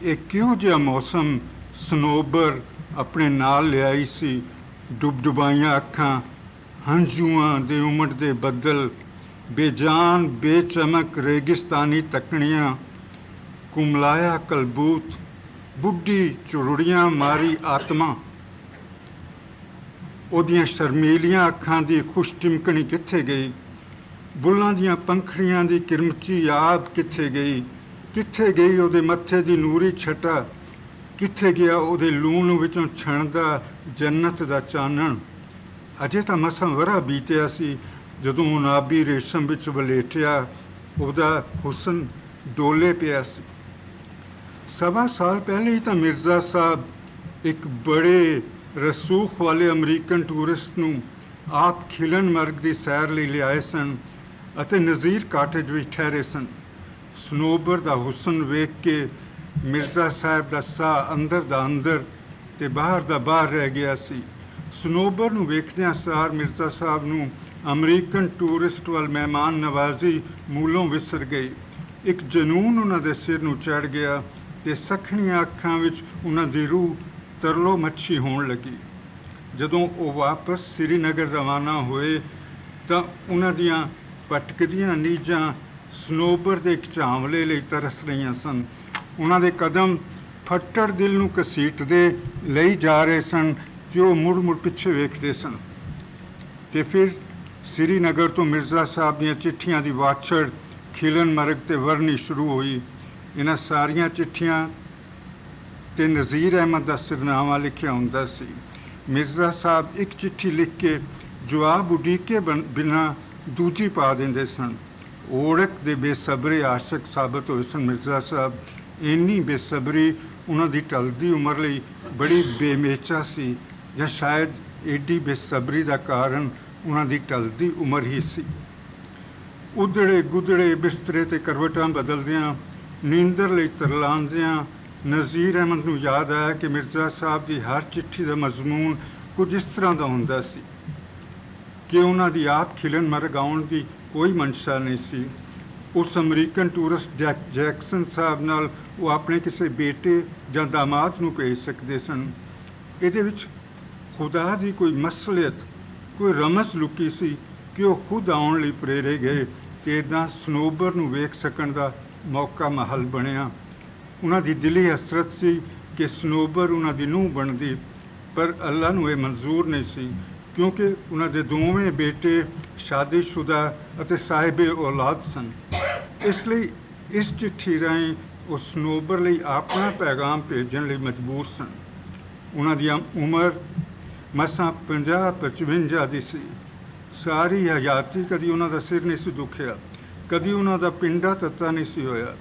ਇਹ ਕਿਹੋ ਜਿਹਾ ਮੌਸਮ ਸਨੋਬਰ ਆਪਣੇ ਨਾਲ ਲਿਆਈ ਸੀ। ਡੁਬਡੁਬਾਈਆਂ ਅੱਖਾਂ, ਹੰਝੂਆਂ ਦੇ ਉਮੜਦੇ ਬੱਦਲ, ਬੇਜਾਨ ਬੇਚਮਕ ਰੇਗਿਸਤਾਨੀ ਤੱਕਣੀਆਂ, ਕੁਮਲਾਇਆ ਕਲਬੂਤ, ਬੁੱਢੀ ਚੁਰੜੀਆਂ ਮਾਰੀ ਆਤਮਾ। ਉਹਦੀਆਂ ਸ਼ਰਮੀਲੀਆਂ ਅੱਖਾਂ ਦੀ ਖੁਸ਼ ਟਿਮਕਣੀ ਕਿੱਥੇ ਗਈ? ਬੁੱਲਾਂ ਦੀਆਂ ਪੰਖੜੀਆਂ ਦੀ ਕਿਰਮਚੀ ਆਬ ਕਿੱਥੇ ਗਈ? ਕਿੱਥੇ ਗਈ ਉਹਦੇ ਮੱਥੇ ਦੀ ਨੂਰੀ ਛਟਾ? ਕਿੱਥੇ ਗਿਆ ਉਹਦੇ ਲੂਣ ਵਿੱਚੋਂ ਛਣਦਾ ਜੰਨਤ ਦਾ ਚਾਨਣ? ਅਜੇ ਤਾਂ ਮਸਾਂ ਵਰ੍ਹਾ ਬੀਤਿਆ ਸੀ ਜਦੋਂ ਉਹ ਨਾਬੀ ਰੇਸ਼ਮ ਵਿੱਚ ਵਲੇਟਿਆ ਉਹਦਾ ਹੁਸਨ ਡੋਲੇ ਪਿਆ ਸੀ। 1.25 ਸਾਲ ਪਹਿਲੇ ਹੀ ਤਾਂ ਮਿਰਜ਼ਾ ਸਾਹਿਬ ਇੱਕ ਬੜੇ ਰਸੂਖ ਵਾਲੇ ਅਮਰੀਕਨ ਟੂਰਿਸਟ ਨੂੰ ਆਪ ਖਿਲਨ ਮਰਗ ਦੀ ਸੈਰ ਲਈ ਲਿਆਏ ਸਨ ਅਤੇ ਨਜ਼ੀਰ ਕਾਟੇਜ ਵਿੱਚ ਠਹਿਰੇ ਸਨ। ਸਨੋਬਰ ਦਾ ਹੁਸਨ ਵੇਖ ਕੇ ਮਿਰਜ਼ਾ ਸਾਹਿਬ ਦਾ ਸਾਹ ਅੰਦਰ ਦਾ ਅੰਦਰ ਤੇ ਬਾਹਰ ਦਾ ਬਾਹਰ ਰਹਿ ਗਿਆ ਸੀ। ਸਨੋਬਰ ਨੂੰ ਵੇਖਦਿਆਂ ਸਾਰ ਮਿਰਜ਼ਾ ਸਾਹਿਬ ਨੂੰ ਅਮਰੀਕਨ ਟੂਰਿਸਟ ਵੱਲ ਮਹਿਮਾਨ ਨਵਾਜ਼ੀ ਮੂਲੋਂ ਵਿਸਰ ਗਈ। ਇੱਕ ਜਨੂਨ ਉਹਨਾਂ ਦੇ ਸਿਰ ਨੂੰ ਚੜ੍ਹ ਗਿਆ ਤੇ ਸਖਣੀਆਂ ਅੱਖਾਂ ਵਿੱਚ ਉਹਨਾਂ ਦੀ ਰੂਹ ਤਰਲੋ ਮੱਛੀ ਹੋਣ ਲੱਗੀ। ਜਦੋਂ ਉਹ ਵਾਪਸ ਸ੍ਰੀਨਗਰ ਰਵਾਨਾ ਹੋਏ ਤਾਂ ਉਹਨਾਂ ਦੀਆਂ ਭਟਕਦੀਆਂ ਨੀਝਾਂ ਸਨੋਬਰ ਦੇ ਇੱਕ ਝਾਂਵਲੇ ਲਈ ਤਰਸ ਰਹੀਆਂ ਸਨ। ਉਹਨਾਂ ਦੇ ਕਦਮ ਫੱਟੜ ਦਿਲ ਨੂੰ ਘਸੀਟਦੇ ਲਈ ਜਾ ਰਹੇ ਸਨ ਕਿ ਉਹ ਮੁੜ ਪਿੱਛੇ ਵੇਖਦੇ ਸਨ। ਤੇ ਫਿਰ ਸ੍ਰੀਨਗਰ ਤੋਂ ਮਿਰਜ਼ਾ ਸਾਹਿਬ ਦੀਆਂ ਚਿੱਠੀਆਂ ਦੀ ਵਾਛੜ ਖਿਲਨ ਮਰਗ ਤੇ ਵਰਨੀ ਸ਼ੁਰੂ ਹੋਈ। ਇਹਨਾਂ ਸਾਰੀਆਂ ਚਿੱਠੀਆਂ ਤੇ ਨਜ਼ੀਰ ਅਹਿਮਦ ਦਾ ਸਿਰਨਾਮਾ ਲਿਖਿਆ ਹੁੰਦਾ ਸੀ। ਮਿਰਜ਼ਾ ਸਾਹਿਬ ਇੱਕ ਚਿੱਠੀ ਲਿਖ ਕੇ ਜਵਾਬ ਉਡੀਕੇ ਬਿਨਾਂ ਦੂਜੀ ਪਾ ਦਿੰਦੇ ਸਨ। ਓੜਕ ਦੇ ਬੇਸਬਰੇ ਆਸ਼ਕ ਸਾਬਤ ਹੋਏ ਸਨ ਮਿਰਜ਼ਾ ਸਾਹਿਬ। ਇੰਨੀ ਬੇਸਬਰੀ ਉਹਨਾਂ ਦੀ ਢਲਦੀ ਉਮਰ ਲਈ ਬੜੀ ਬੇਮੇਚਾ ਸੀ, ਜਾਂ ਸ਼ਾਇਦ ਏਡੀ ਬੇਸਬਰੀ ਦਾ ਕਾਰਨ ਉਹਨਾਂ ਦੀ ਢਲਦੀ ਉਮਰ ਹੀ ਸੀ। ਉਧੜੇ ਗੁਦੜੇ ਬਿਸਤਰੇ ਤੇ ਕਰਵਟਾਂ ਬਦਲਦਿਆਂ, ਨੀਂਦਰ ਲਈ ਤਰਲਾਉਂਦਿਆਂ ਨਜ਼ੀਰ ਅਹਿਮਦ ਨੂੰ ਯਾਦ ਆਇਆ ਕਿ ਮਿਰਜ਼ਾ ਸਾਹਿਬ ਦੀ ਹਰ ਚਿੱਠੀ ਦਾ ਮਜ਼ਮੂਨ ਕੁਝ ਇਸ ਤਰ੍ਹਾਂ ਦਾ ਹੁੰਦਾ ਸੀ ਕਿ ਉਹਨਾਂ ਦੀ ਆਪ ਖਿਲਨ ਮਰਗ ਆਉਣ ਦੀ ਕੋਈ ਮਨਸ਼ਾ ਨਹੀਂ ਸੀ। ਉਸ ਅਮਰੀਕਨ ਟੂਰਿਸਟ ਜੈਕਸਨ ਸਾਹਿਬ ਨਾਲ ਉਹ ਆਪਣੇ ਕਿਸੇ ਬੇਟੇ ਜਾਂ ਦਾਮਾਦ ਨੂੰ ਭੇਜ ਸਕਦੇ ਸਨ। ਇਹਦੇ ਵਿੱਚ ਖੁਦਾ ਦੀ ਕੋਈ ਮਸਲੀਅਤ, ਕੋਈ ਰਮਜ਼ ਲੁਕੀ ਸੀ ਕਿ ਉਹ ਖੁਦ ਆਉਣ ਲਈ ਪ੍ਰੇਰੇ ਗਏ ਤੇ ਇੱਦਾਂ ਸਨੋਬਰ ਨੂੰ ਵੇਖ ਸਕਣ ਦਾ ਮੌਕਾ ਮਹਲ ਬਣਿਆ। ਉਹਨਾਂ ਦੀ ਦਿਲੀ ਹਸਰਤ ਸੀ ਕਿ ਸਨੋਬਰ ਉਹਨਾਂ ਦੀ ਨੂੰਹ ਬਣਦੀ, ਪਰ ਅੱਲਾ ਨੂੰ ਇਹ ਮਨਜ਼ੂਰ ਨਹੀਂ ਸੀ ਕਿਉਂਕਿ ਉਹਨਾਂ ਦੇ ਦੋਵੇਂ ਬੇਟੇ ਸ਼ਾਦੀशुदा ਅਤੇ ਸਾਹਿਬੇ ਔਲਾਦ ਸਨ। ਇਸ ਲਈ ਇਸ ਚਿੱਠੀ ਰਾਹੀਂ ਉਹ ਸਨੋਬਰ ਲਈ ਆਪਣਾ ਪੈਗਾਮ ਭੇਜਣ ਲਈ ਮਜਬੂਰ ਸਨ। ਉਹਨਾਂ ਦੀ ਉਮਰ ਮਸਾਂ 50-55 ਦੀ ਸੀ। ਸਾਰੀ ਹਯਾਤੀ ਕਦੀ ਉਹਨਾਂ ਦਾ ਸਿਰ ਨਹੀਂ ਸੀ ਦੁਖਿਆ, ਕਦੀ ਉਹਨਾਂ ਦਾ ਪਿੰਡਾ ਤੱਤਾ ਨਹੀਂ ਸੀ ਹੋਇਆ।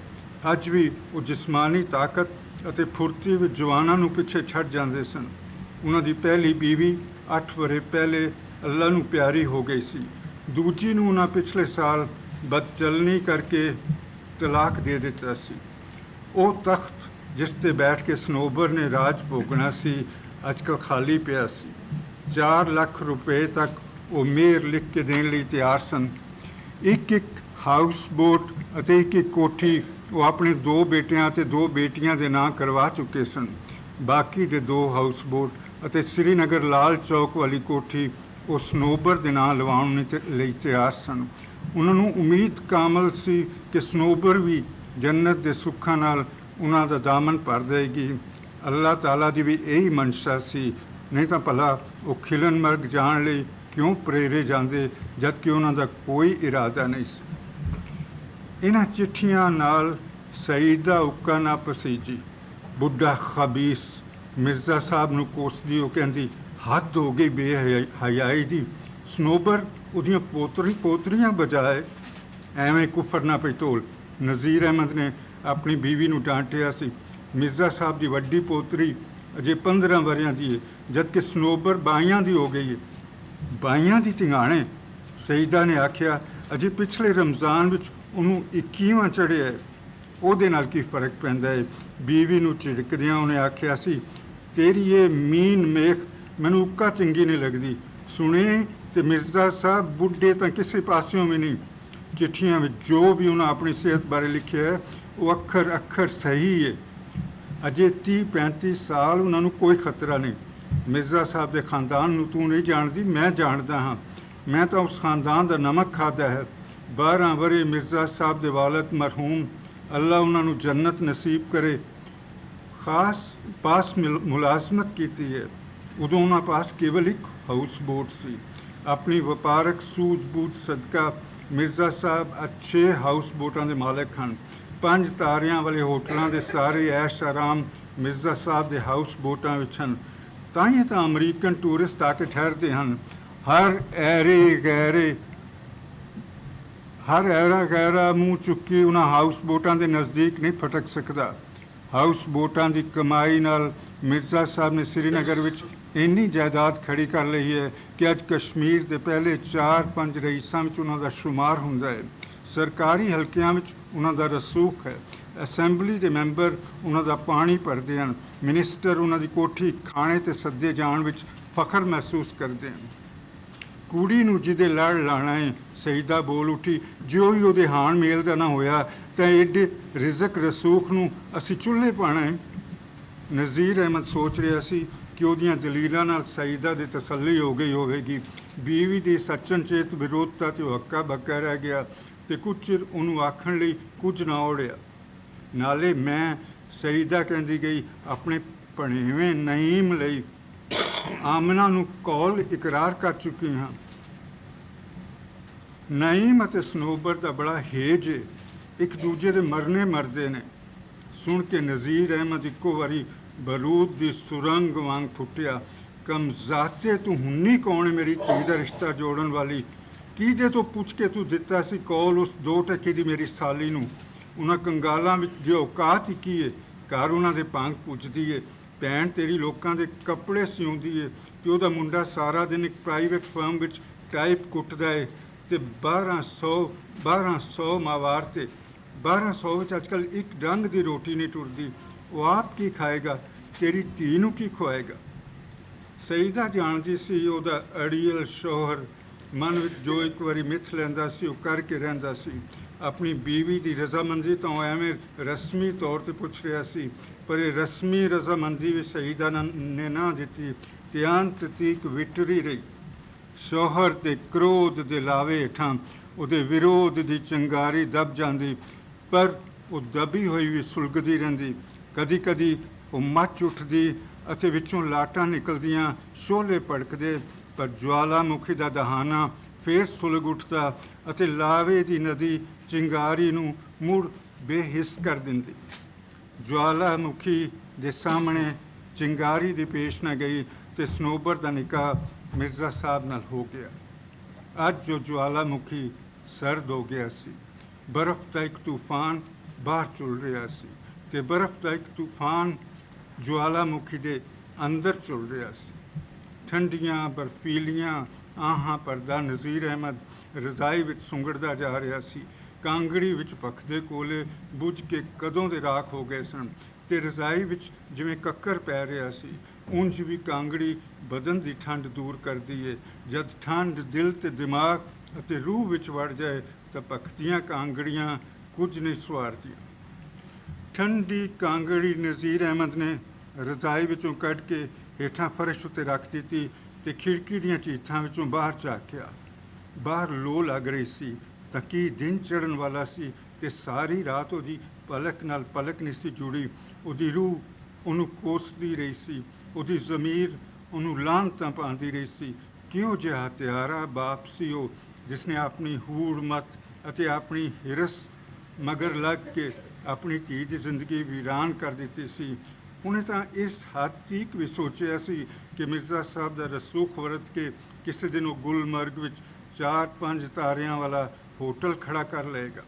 ਅੱਜ ਵੀ ਉਹ ਜਿਸਮਾਨੀ ਤਾਕਤ ਅਤੇ ਫੁਰਤੀ ਵਿੱਚ ਜਵਾਨਾਂ ਨੂੰ ਪਿੱਛੇ ਛੱਡ ਜਾਂਦੇ ਸਨ। ਉਹਨਾਂ ਦੀ ਪਹਿਲੀ ਬੀਵੀ 8 ਵਰ੍ਹੇ ਪਹਿਲੇ ਅੱਲਾ ਨੂੰ ਪਿਆਰੀ ਹੋ ਗਈ ਸੀ। ਦੂਜੀ ਨੂੰ ਉਹਨਾਂ ਪਿਛਲੇ ਸਾਲ ਬਦਚਲਨੀ ਕਰਕੇ ਤਲਾਕ ਦੇ ਦਿੱਤਾ ਸੀ। ਉਹ ਤਖਤ ਜਿਸ ਤੇ ਬੈਠ ਕੇ ਸਨੋਬਰ ਨੇ ਰਾਜ ਭੋਗਣਾ ਸੀ ਅੱਜ ਕੱਲ੍ਹ ਖਾਲੀ ਪਿਆ ਸੀ। 4 ਲੱਖ ਰੁਪਏ ਤੱਕ ਉਹ ਮੇਅਰ ਲਿਖ ਕੇ ਦੇਣ ਲਈ ਤਿਆਰ ਸਨ। ਇੱਕ ਹਾਊਸ ਬੋਟ ਅਤੇ ਇੱਕ ਕੋਠੀ ਉਹ ਆਪਣੇ 2 ਬੇਟਿਆਂ ਅਤੇ 2 ਬੇਟੀਆਂ ਦੇ ਨਾਂ ਕਰਵਾ ਚੁੱਕੇ ਸਨ। ਬਾਕੀ ਦੇ 2 ਹਾਊਸ ਬੋਟ ਅਤੇ ਸ੍ਰੀਨਗਰ ਲਾਲ ਚੌਕ ਵਾਲੀ ਕੋਠੀ ਉਹ ਸਨੋਬਰ ਦੇ ਨਾਂ ਲਵਾਉਣ ਲਈ ਤਿਆਰ ਸਨ। ਉਹਨਾਂ ਨੂੰ ਉਮੀਦ ਕਾਮਲ ਸੀ ਕਿ ਸਨੋਬਰ ਵੀ ਜੰਨਤ ਦੇ ਸੁੱਖਾਂ ਨਾਲ ਉਹਨਾਂ ਦਾ ਦਾਮਨ ਭਰ ਦੇਗੀ। ਅੱਲਾਹ ਤਾਲਾ ਦੀ ਵੀ ਇਹੀ ਮਨਸ਼ਾ ਸੀ, ਨਹੀਂ ਤਾਂ ਭਲਾ ਉਹ ਖਿਲਨਮਰਗ ਜਾਣ ਲਈ ਕਿਉਂ ਪ੍ਰੇਰੇ ਜਾਂਦੇ ਜਦ ਕਿ ਉਹਨਾਂ ਦਾ ਕੋਈ ਇਰਾਦਾ ਨਹੀਂ ਸੀ। ਇਹਨਾਂ ਚਿੱਠੀਆਂ ਨਾਲ ਸਈਦਾ ਉੱਕਾ ਨਾ ਪਸੀਜੀ, ਬੁੱਢਾ ਖਬੀਸ ਮਿਰਜ਼ਾ ਸਾਹਿਬ ਨੂੰ ਕੋਸਦੀ, ਉਹ ਕਹਿੰਦੀ ਹੱਦ ਹੋ ਗਈ ਬੇਹਯਾਈ ਦੀ। ਸਨੋਬਰ ਉਹਦੀਆਂ ਪੋਤਰੀਆਂ ਬਜਾਏ ਐਵੇਂ ਕੁਫਰ ਨਾ ਪਈ ਢੋਲ। ਨਜ਼ੀਰ ਅਹਿਮਦ ਨੇ ਆਪਣੀ ਬੀਵੀ ਨੂੰ ਡਾਂਟਿਆ ਸੀ। ਮਿਰਜ਼ਾ ਸਾਹਿਬ ਦੀ ਵੱਡੀ ਪੋਤਰੀ ਅਜੇ 15 ਵਰ੍ਹਿਆਂ ਦੀ ਹੈ, ਜਦਕਿ ਸਨੋਬਰ 22 ਦੀ ਹੋ ਗਈ ਹੈ। 22 ਦੀ ਧਿਆਣੇ। ਸਈਦਾ ਨੇ ਆਖਿਆ ਅਜੇ ਪਿਛਲੇ ਰਮਜ਼ਾਨ ਵਿੱਚ ਉਹਨੂੰ 21ਵਾਂ ਚੜ੍ਹਿਆ ਹੈ, ਉਹਦੇ ਨਾਲ ਕੀ ਫਰਕ ਪੈਂਦਾ ਹੈ। ਬੀਵੀ ਨੂੰ ਝਿੜਕਦਿਆਂ ਉਹਨੇ ਆਖਿਆ ਸੀ ਤੇਰੀ ਇਹ ਮੀਨ ਮੇਖ ਮੈਨੂੰ ਉੱਕਾ ਚੰਗੀ ਨਹੀਂ ਲੱਗਦੀ। ਸੁਣੇ ਤੇ ਮਿਰਜ਼ਾ ਸਾਹਿਬ ਬੁੱਢੇ ਤਾਂ ਕਿਸੇ ਪਾਸਿਓਂ ਵੀ ਨਹੀਂ। ਚਿੱਠੀਆਂ ਵਿੱਚ ਜੋ ਵੀ ਉਹਨਾਂ ਆਪਣੀ ਸਿਹਤ ਬਾਰੇ ਲਿਖਿਆ ਹੈ ਉਹ ਅੱਖਰ ਅੱਖਰ ਸਹੀ ਹੈ। ਅਜੇ 30-35 ਸਾਲ ਉਹਨਾਂ ਨੂੰ ਕੋਈ ਖਤਰਾ ਨਹੀਂ। ਮਿਰਜ਼ਾ ਸਾਹਿਬ ਦੇ ਖਾਨਦਾਨ ਨੂੰ ਤੂੰ ਨਹੀਂ ਜਾਣਦੀ, ਮੈਂ ਜਾਣਦਾ ਹਾਂ। ਮੈਂ ਤਾਂ ਉਸ ਖਾਨਦਾਨ ਦਾ ਨਮਕ ਖਾਧਾ ਹੈ। 12 ਵਰ੍ਹੇ ਮਿਰਜ਼ਾ ਸਾਹਿਬ ਦੇ ਵਾਲਦ ਮਰਹੂਮ, ਅੱਲਾ ਉਹਨਾਂ ਨੂੰ ਜੰਨਤ ਨਸੀਬ ਕਰੇ, ਖਾਸ ਪਾਸ ਮੁਲਾਜ਼ਮਤ ਕੀਤੀ ਹੈ। ਉਦੋਂ ਉਹਨਾਂ ਪਾਸ ਕੇਵਲ ਇੱਕ ਹਾਊਸ ਬੋਟ ਸੀ। ਆਪਣੀ ਵਪਾਰਕ ਸੂਝ-ਬੂਝ ਸਦਕਾ ਮਿਰਜ਼ਾ ਸਾਹਿਬ ਅੱਛੇ ਹਾਊਸ ਬੋਟਾਂ ਦੇ ਮਾਲਕ ਹਨ। 5 ਤਾਰਿਆਂ ਵਾਲੇ ਹੋਟਲਾਂ ਦੇ ਸਾਰੇ ਐਸ਼ ਆਰਾਮ ਮਿਰਜ਼ਾ ਸਾਹਿਬ ਦੇ ਹਾਊਸ ਬੋਟਾਂ ਵਿੱਚ ਹਨ। ਤਾਂ ਹੀ ਤਾਂ ਅਮਰੀਕਨ ਟੂਰਿਸਟ ਆ ਕੇ ਠਹਿਰਦੇ ਹਨ। ਹਰ ਐਰਾ ਗੈਰਾ ਮੂੰਹ ਚੁੱਕੀ ਉਹਨਾਂ ਹਾਊਸ ਬੋਟਾਂ ਦੇ ਨਜ਼ਦੀਕ ਨਹੀਂ ਫਟਕ ਸਕਦਾ। ਹਾਊਸ ਬੋਟਾਂ ਦੀ ਕਮਾਈ ਨਾਲ ਮਿਰਜ਼ਾ ਸਾਹਿਬ ਨੇ ਸ੍ਰੀਨਗਰ ਵਿੱਚ ਇੰਨੀ ਜਾਇਦਾਦ ਖੜੀ ਕਰ ਲਈ ਹੈ ਕਿ ਅੱਜ ਕਸ਼ਮੀਰ ਦੇ ਪਹਿਲੇ 4-5 ਰਈਸਾਂ ਵਿੱਚ ਉਹਨਾਂ ਦਾ ਸ਼ੁਮਾਰ ਹੁੰਦਾ ਹੈ। ਸਰਕਾਰੀ ਹਲਕਿਆਂ ਵਿੱਚ ਉਹਨਾਂ ਦਾ ਰਸੂਖ ਹੈ। ਅਸੈਂਬਲੀ ਦੇ ਮੈਂਬਰ ਉਹਨਾਂ ਦਾ ਪਾਣੀ ਭਰਦੇ ਹਨ। ਮਿਨਿਸਟਰ ਉਹਨਾਂ ਦੀ ਕੋਠੀ ਖਾਣੇ ਤੇ ਸੱਦੇ ਜਾਣ ਵਿੱਚ ਫਖਰ ਮਹਿਸੂਸ ਕਰਦੇ ਹਨ। ਕੁੜੀ ਨੂੰ ਜਿਹਦੇ ਲੜ ਲਾਣਾ ਹੈ, ਸਈਦਾ ਬੋਲ ਉੱਠੀ, ਜਿਉਂ ਹੀ ਉਹਦੇ ਹਾਣ ਮੇਲ ਦਾ ਨਾ ਹੋਇਆ ਤਾਂ ਏਡੇ ਰਿਜ਼ਕ ਰਸੂਖ ਨੂੰ ਅਸੀਂ ਚੁੱਲ੍ਹੇ ਪਾਣਾ ਹੈ। ਨਜ਼ੀਰ ਅਹਿਮਦ ਸੋਚ ਰਿਹਾ ਸੀ ਕਿ ਉਹਦੀਆਂ ਦਲੀਲਾਂ ਨਾਲ ਸਈਦਾ ਦੀ ਤਸੱਲੀ ਹੋ ਗਈ ਹੋਵੇਗੀ। ਬੀਵੀ ਦੀ ਸੱਚਨ ਚੇਤ ਵਿਰੋਧਤਾ ਤੇ ਉਹ ਹੱਕਾ ਬੱਕਾ ਰਹਿ ਗਿਆ ਤੇ ਕੁਝ ਚਿਰ ਉਹਨੂੰ ਆਖਣ ਲਈ ਕੁਝ ਨਾ ਔੜਿਆ। ਨਾਲੇ ਮੈਂ ਸਈਦਾ ਕਹਿੰਦੀ ਗਈ ਆਪਣੇ ਭਣੇਵੇਂ ਨਈਮ ਲਈ ਆਮਨਾ ਨੂੰ ਕੌਲ ਇਕਰਾਰ ਕਰ ਚੁੱਕੀ ਹਾਂ। ਨਈਮ ਅਤੇ ਸਨੋਬਰ ਦਾ ਬੜਾ ਹੇਜ ਹੈ, ਇੱਕ ਦੂਜੇ ਦੇ ਮਰਨੇ ਮਰਦੇ ਨੇ। ਸੁਣ ਕੇ ਨਜ਼ੀਰ ਅਹਿਮਦ ਇੱਕੋ ਵਾਰੀ ਬਰੂਦ ਦੀ ਸੁਰੰਗ ਵਾਂਗ ਫੁੱਟਿਆ। ਕਮਜ਼ਾਤੇ ਤੂੰ ਹੁੰਨੀ ਕੌਣ ਹੈ ਮੇਰੀ ਧੀ ਦਾ ਰਿਸ਼ਤਾ ਜੋੜਨ ਵਾਲੀ? ਕਿਹਦੇ ਤੋਂ ਪੁੱਛ ਕੇ ਤੂੰ ਦਿੱਤਾ ਸੀ ਕੌਲ ਉਸ 2 ਟਕੇ ਦੀ ਮੇਰੀ ਸਾਲੀ ਨੂੰ? ਉਹਨਾਂ ਕੰਗਾਲਾਂ ਵਿੱਚ ਜੇ ਔਕਾਤ ਹੀ ਕੀ ਹੈ, ਘਰ ਉਹਨਾਂ ਦੇ ਭੰਗ ਪੁੱਜਦੀ ਹੈ। ਭੈਣ ਤੇਰੀ ਲੋਕਾਂ ਦੇ ਕੱਪੜੇ ਸਿਉਂਦੀ ਹੈ ਤੇ ਉਹਦਾ ਮੁੰਡਾ ਸਾਰਾ ਦਿਨ ਇੱਕ ਪ੍ਰਾਈਵੇਟ ਫਰਮ ਵਿੱਚ ਟਾਈਪ ਕੁੱਟਦਾ ਹੈ ਤੇ 1200 ਮਾਵਾਰ ਤੇ 1200 ਵਿੱਚ ਅੱਜ ਕੱਲ੍ਹ ਇੱਕ ਡੰਗ ਦੀ ਰੋਟੀ ਨਹੀਂ ਟੁਰਦੀ। ਉਹ ਆਪ ਕੀ ਖਾਏਗਾ, ਤੇਰੀ ਧੀ ਨੂੰ ਕੀ ਖਵਾਏਗਾ? ਸਈਦਾ ਜਾਣਦੀ ਸੀ ਉਹਦਾ ਅੜੀਅਲ ਸ਼ੋਹਰ ਮਨ ਵਿੱਚ ਜੋ ਇੱਕ ਵਾਰੀ ਮਿੱਥ ਲੈਂਦਾ ਸੀ ਉਹ ਕਰਕੇ ਰਹਿੰਦਾ ਸੀ। ਆਪਣੀ ਬੀਵੀ ਦੀ ਰਜ਼ਾਮੰਦੀ ਤਾਂ ਐਵੇਂ ਰਸਮੀ ਤੌਰ ਤੇ ਪੁੱਛ ਰਿਹਾ ਸੀ, ਪਰ ਇਹ ਰਸਮੀ ਰਜ਼ਾਮੰਦੀ ਵੀ ਸਈਦਾ ਨੇ ਨਾ ਦਿੱਤੀ ਤੇ ਅੰਤ ਤੀਕ ਵਿਟਰੀ ਰਹੀ। ਸ਼ੋਹਰ ਦੇ ਕ੍ਰੋਧ ਦੇ ਲਾਵੇ ਹੇਠਾਂ ਉਹਦੇ ਵਿਰੋਧ ਦੀ ਚੰਗਾਰੀ ਦਬ ਜਾਂਦੀ, ਪਰ ਉਹ ਦਬੀ ਹੋਈ ਵੀ ਸੁਲਗਦੀ ਰਹਿੰਦੀ। ਕਦੀ ਕਦੀ ਉਹ ਮੱਚ ਉੱਠਦੀ ਅਤੇ ਵਿੱਚੋਂ ਲਾਟਾਂ ਨਿਕਲਦੀਆਂ, ਸ਼ੋਲੇ ਭੜਕਦੇ, ਪਰ ਜਵਾਲਾਮੁਖੀ ਦਾ ਦਹਾਨਾ ਫੇਰ ਸੁਲਗ ਉੱਠਦਾ ਅਤੇ ਲਾਵੇ ਦੀ ਨਦੀ ਚਿੰਗਾਰੀ ਨੂੰ ਮੁੜ ਬੇਹਿੱਸ ਕਰ ਦਿੰਦੀ। ਜਵਾਲਾਮੁਖੀ ਦੇ ਸਾਹਮਣੇ ਚਿੰਗਾਰੀ ਦੀ ਪੇਸ਼ ਨਾ ਗਈ ਤੇ ਸਨੋਬਰ ਦਾ ਨਿਕਾਹ ਮਿਰਜ਼ਾ ਸਾਹਿਬ ਨਾਲ ਹੋ ਗਿਆ। ਅੱਜ ਜੋ ਜਵਾਲਾਮੁਖੀ ਸਰਦ ਹੋ ਗਿਆ ਸੀ, ਬਰਫ਼ ਦਾ ਇੱਕ ਤੂਫਾਨ ਬਾਹਰ ਚੁੱਲ ਰਿਹਾ ਸੀ ਤੇ ਬਰਫ਼ ਦਾ ਇੱਕ ਤੂਫਾਨ ਜਵਾਲਾਮੁਖੀ ਦੇ ਅੰਦਰ ਚੁੱਲ ਰਿਹਾ ਸੀ। ਠੰਡੀਆਂ ਬਰਫੀਲੀਆਂ ਆਹਾਂ ਭਰਦਾ ਨਜ਼ੀਰ ਅਹਿਮਦ ਰਜ਼ਾਈ ਵਿੱਚ ਸੁੰਗੜਦਾ ਜਾ ਰਿਹਾ ਸੀ। ਕਾਂਗੜੀ ਵਿੱਚ ਭਖਦੇ ਕੋਲੇ ਬੁੱਝ ਕੇ ਕਦੋਂ ਦੇ ਰਾਖ ਹੋ ਗਏ ਸਨ ਤੇ ਰਜ਼ਾਈ ਵਿੱਚ ਜਿਵੇਂ ਕੱਕਰ ਪੈ ਰਿਹਾ ਸੀ। ਉਂਝ ਵੀ ਕਾਂਗੜੀ ਬਦਨ ਦੀ ਠੰਡ ਦੂਰ ਕਰਦੀ ਹੈ। ਜਦ ਠੰਡ ਦਿਲ ਤੇ ਦਿਮਾਗ ਅਤੇ ਰੂਹ ਵਿੱਚ ਵੜ ਜਾਏ ਤਾਂ ਭਖਦੀਆਂ ਕਾਂਗੜੀਆਂ ਕੁਝ ਨਹੀਂ ਸਵਾਰਦੀਆਂ। ਠੰਡੀ ਕਾਂਗੜੀ ਨਜ਼ੀਰ ਅਹਿਮਦ ਨੇ ਰਜ਼ਾਈ ਵਿੱਚੋਂ ਕੱਢ ਕੇ ਹੇਠਾਂ ਫਰਸ਼ ਉੱਤੇ ਰੱਖ ਦਿੱਤੀ ਤੇ ਖਿੜਕੀ ਦੀਆਂ ਚੀਥਾਂ ਵਿੱਚੋਂ ਬਾਹਰ ਝਾਕਿਆ। ਬਾਹਰ ਲੋ ਲੱਗ ਰਹੀ ਸੀ ਤਾਂ ਕੀ ਦਿਨ ਚੜ੍ਹਨ ਵਾਲਾ ਸੀ ਤੇ ਸਾਰੀ ਰਾਤ ਉਹਦੀ ਪਲਕ ਨਾਲ ਪਲਕ ਨਹੀਂ ਸੀ ਜੁੜੀ। ਉਹਦੀ ਰੂਹ ਉਹਨੂੰ ਕੋਸਦੀ ਰਹੀ ਸੀ, ਉਹਦੀ ਜ਼ਮੀਰ ਉਹਨੂੰ ਲਾਹਨਤਾਂ ਪਾਉਂਦੀ ਰਹੀ ਸੀ। ਕਿਹੋ ਜਿਹਾ ਹਥਿਆਰਾ ਬਾਪ ਸੀ ਉਹ, ਜਿਸਨੇ ਆਪਣੀ ਹੂੜ ਮਤ ਅਤੇ ਆਪਣੀ ਹਿਰਸ ਮਗਰ ਲੱਗ ਕੇ ਆਪਣੀ ਧੀ ਦੀ ਜ਼ਿੰਦਗੀ ਵੀਰਾਨ ਕਰ ਦਿੱਤੀ ਸੀ। ਉਹਨੇ ਤਾਂ ਇਸ ਹੱਦ ਤੀਕ ਵੀ ਸੋਚਿਆ ਸੀ ਕਿ ਮਿਰਜ਼ਾ ਸਾਹਿਬ ਦਾ ਰਸੂਖ ਵਰਤ ਕੇ ਕਿਸੇ ਦਿਨ ਉਹ ਗੁਲਮਰਗ ਵਿੱਚ 4-5 ਤਾਰਿਆਂ ਵਾਲਾ ਹੋਟਲ ਖੜਾ ਕਰ ਲਏਗਾ।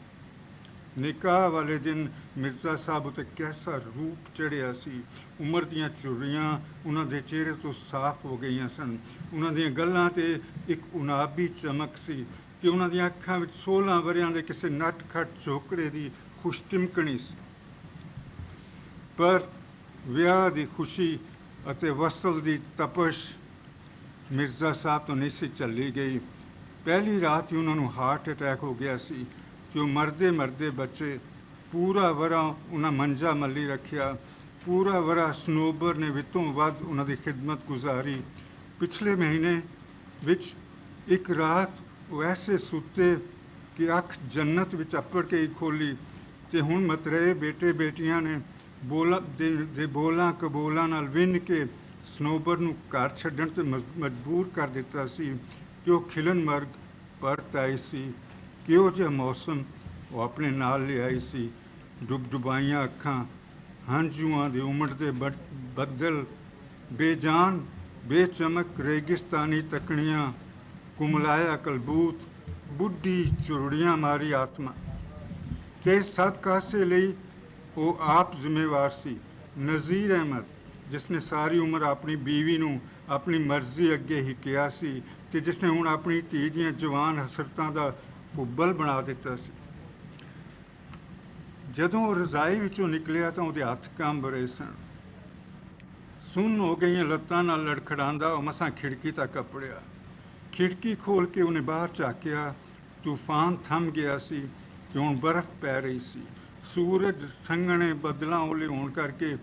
ਨਿਕਾਹ ਵਾਲੇ ਦਿਨ ਮਿਰਜ਼ਾ ਸਾਹਿਬ ਉਤੇ ਕੈਸਾ ਰੂਪ ਚੜ੍ਹਿਆ ਸੀ। ਉਮਰ ਦੀਆਂ ਝੁਰੜੀਆਂ ਉਹਨਾਂ ਦੇ ਚਿਹਰੇ ਤੋਂ ਸਾਫ਼ ਹੋ ਗਈਆਂ ਸਨ। ਉਹਨਾਂ ਦੀਆਂ ਗੱਲਾਂ 'ਤੇ ਇੱਕ ਉਨਾਬੀ ਚਮਕ ਸੀ ਤੇ ਉਹਨਾਂ ਦੀਆਂ ਅੱਖਾਂ ਵਿੱਚ 16 ਵਰਿਆਂ ਦੇ ਕਿਸੇ ਨਟ-ਖਟ ਝੋਕੜੇ ਦੀ ਖੁਸ਼ਟਿਮਕਣੀ ਸੀ। ਪਰ ਵਿਆਹ ਦੀ ਖੁਸ਼ੀ ਅਤੇ ਵਸਲ ਦੀ ਤਪਸ਼ ਮਿਰਜ਼ਾ ਸਾਹਿਬ ਤੋਂ ਨਹੀਂ ਸੀ ਝੱਲੀ ਗਈ। ਪਹਿਲੀ ਰਾਤ ਹੀ ਉਹਨਾਂ ਨੂੰ ਹਾਰਟ ਅਟੈਕ ਹੋ ਗਿਆ ਸੀ ਕਿ ਉਹ ਮਰਦੇ ਬੱਚੇ। ਪੂਰਾ ਵਰ੍ਹਾ ਉਹਨਾਂ ਮੰਜਾ ਮੱਲੀ ਰੱਖਿਆ। ਪੂਰਾ ਵਰ੍ਹਾ ਸਨੋਬਰ ਨੇ ਵਿੱਤੋਂ ਵੱਧ ਉਹਨਾਂ ਦੀ ਖਿਦਮਤ ਗੁਜ਼ਾਰੀ। ਪਿਛਲੇ ਮਹੀਨੇ ਵਿੱਚ ਇੱਕ ਰਾਤ ਉਹ ਐਸੇ ਸੁੱਤੇ ਕਿ ਅੱਖ ਜੰਨਤ ਵਿੱਚ ਅੱਪੜ ਕੇ ਹੀ ਖੋਲੀ ਤੇ ਹੁਣ ਮਤਰੇਏ ਬੇਟੇ ਬੇਟੀਆਂ ਨੇ ਬੋਲਾਂ ਕਬੋਲਾਂ ਨਾਲ ਵਿੰਨ ਕੇ ਸਨੋਬਰ ਨੂੰ ਘਰ ਛੱਡਣ ਤੇ ਮਜਬੂਰ ਕਰ ਦਿੱਤਾ ਸੀ ਕਿ ਉਹ ਖਿਲਨ ਮਰਗ ਪਰਤ ਆਈ ਸੀ। ਕਿਹੋ ਜਿਹਾ ਮੌਸਮ ਉਹ ਆਪਣੇ ਨਾਲ ਲਿਆਈ ਸੀ। ਡੁਬਾਈਆਂ ਅੱਖਾਂ, ਹੰਝੂਆਂ ਦੇ ਉਮੜਦੇ ਬੱਦਲ, ਬੇਜਾਨ ਬੇਚਮਕ ਰੇਗਿਸਤਾਨੀ ਤਕਣੀਆਂ, ਕੁਮਲਾਇਆ ਕਲਬੂਤ, ਬੁੱਢੀ ਝੁਰੜੀਆਂ ਮਾਰੀ ਆਤਮਾ। ਤੇ ਸਭ ਕਾਸੇ ਲਈ ਉਹ ਆਪ ਜ਼ਿੰਮੇਵਾਰ ਸੀ। ਨਜ਼ੀਰ ਅਹਿਮਦ, ਜਿਸਨੇ ਸਾਰੀ ਉਮਰ ਆਪਣੀ ਬੀਵੀ ਨੂੰ ਆਪਣੀ ਮਰਜ਼ੀ ਅੱਗੇ ਹੀ ਕਿਹਾ ਸੀ ਤੇ ਜਿਸਨੇ ਹੁਣ ਆਪਣੀ ਧੀ ਦੀਆਂ ਜਵਾਨ ਹਸਰਤਾਂ ਦਾ ਭੁੱਬਲ ਬਣਾ ਦਿੱਤਾ ਸੀ। ਜਦੋਂ ਉਹ ਰਜ਼ਾਈ ਵਿੱਚੋਂ ਨਿਕਲਿਆ ਤਾਂ ਉਹਦੇ ਹੱਥ ਕੰਬ ਰਹੇ ਸਨ। ਸੁੰਨ ਹੋ ਗਈਆਂ ਲੱਤਾਂ ਨਾਲ ਲੜਖੜਾਉਂਦਾ ਉਹ ਮਸਾਂ ਖਿੜਕੀ ਤੱਕ ਅੱਪੜਿਆ। ਖਿੜਕੀ ਖੋਲ੍ਹ ਕੇ ਉਹਨੇ ਬਾਹਰ ਝਾਕਿਆ। ਤੂਫਾਨ ਥੰਮ ਗਿਆ ਸੀ ਤੇ ਹੁਣ ਬਰਫ਼ ਪੈ ਰਹੀ ਸੀ। ਸੂਰਜ ਸੰਘਣੇ ਬੱਦਲਾਂ ਓਲੇ ਹੋਣ ਕਰਕੇ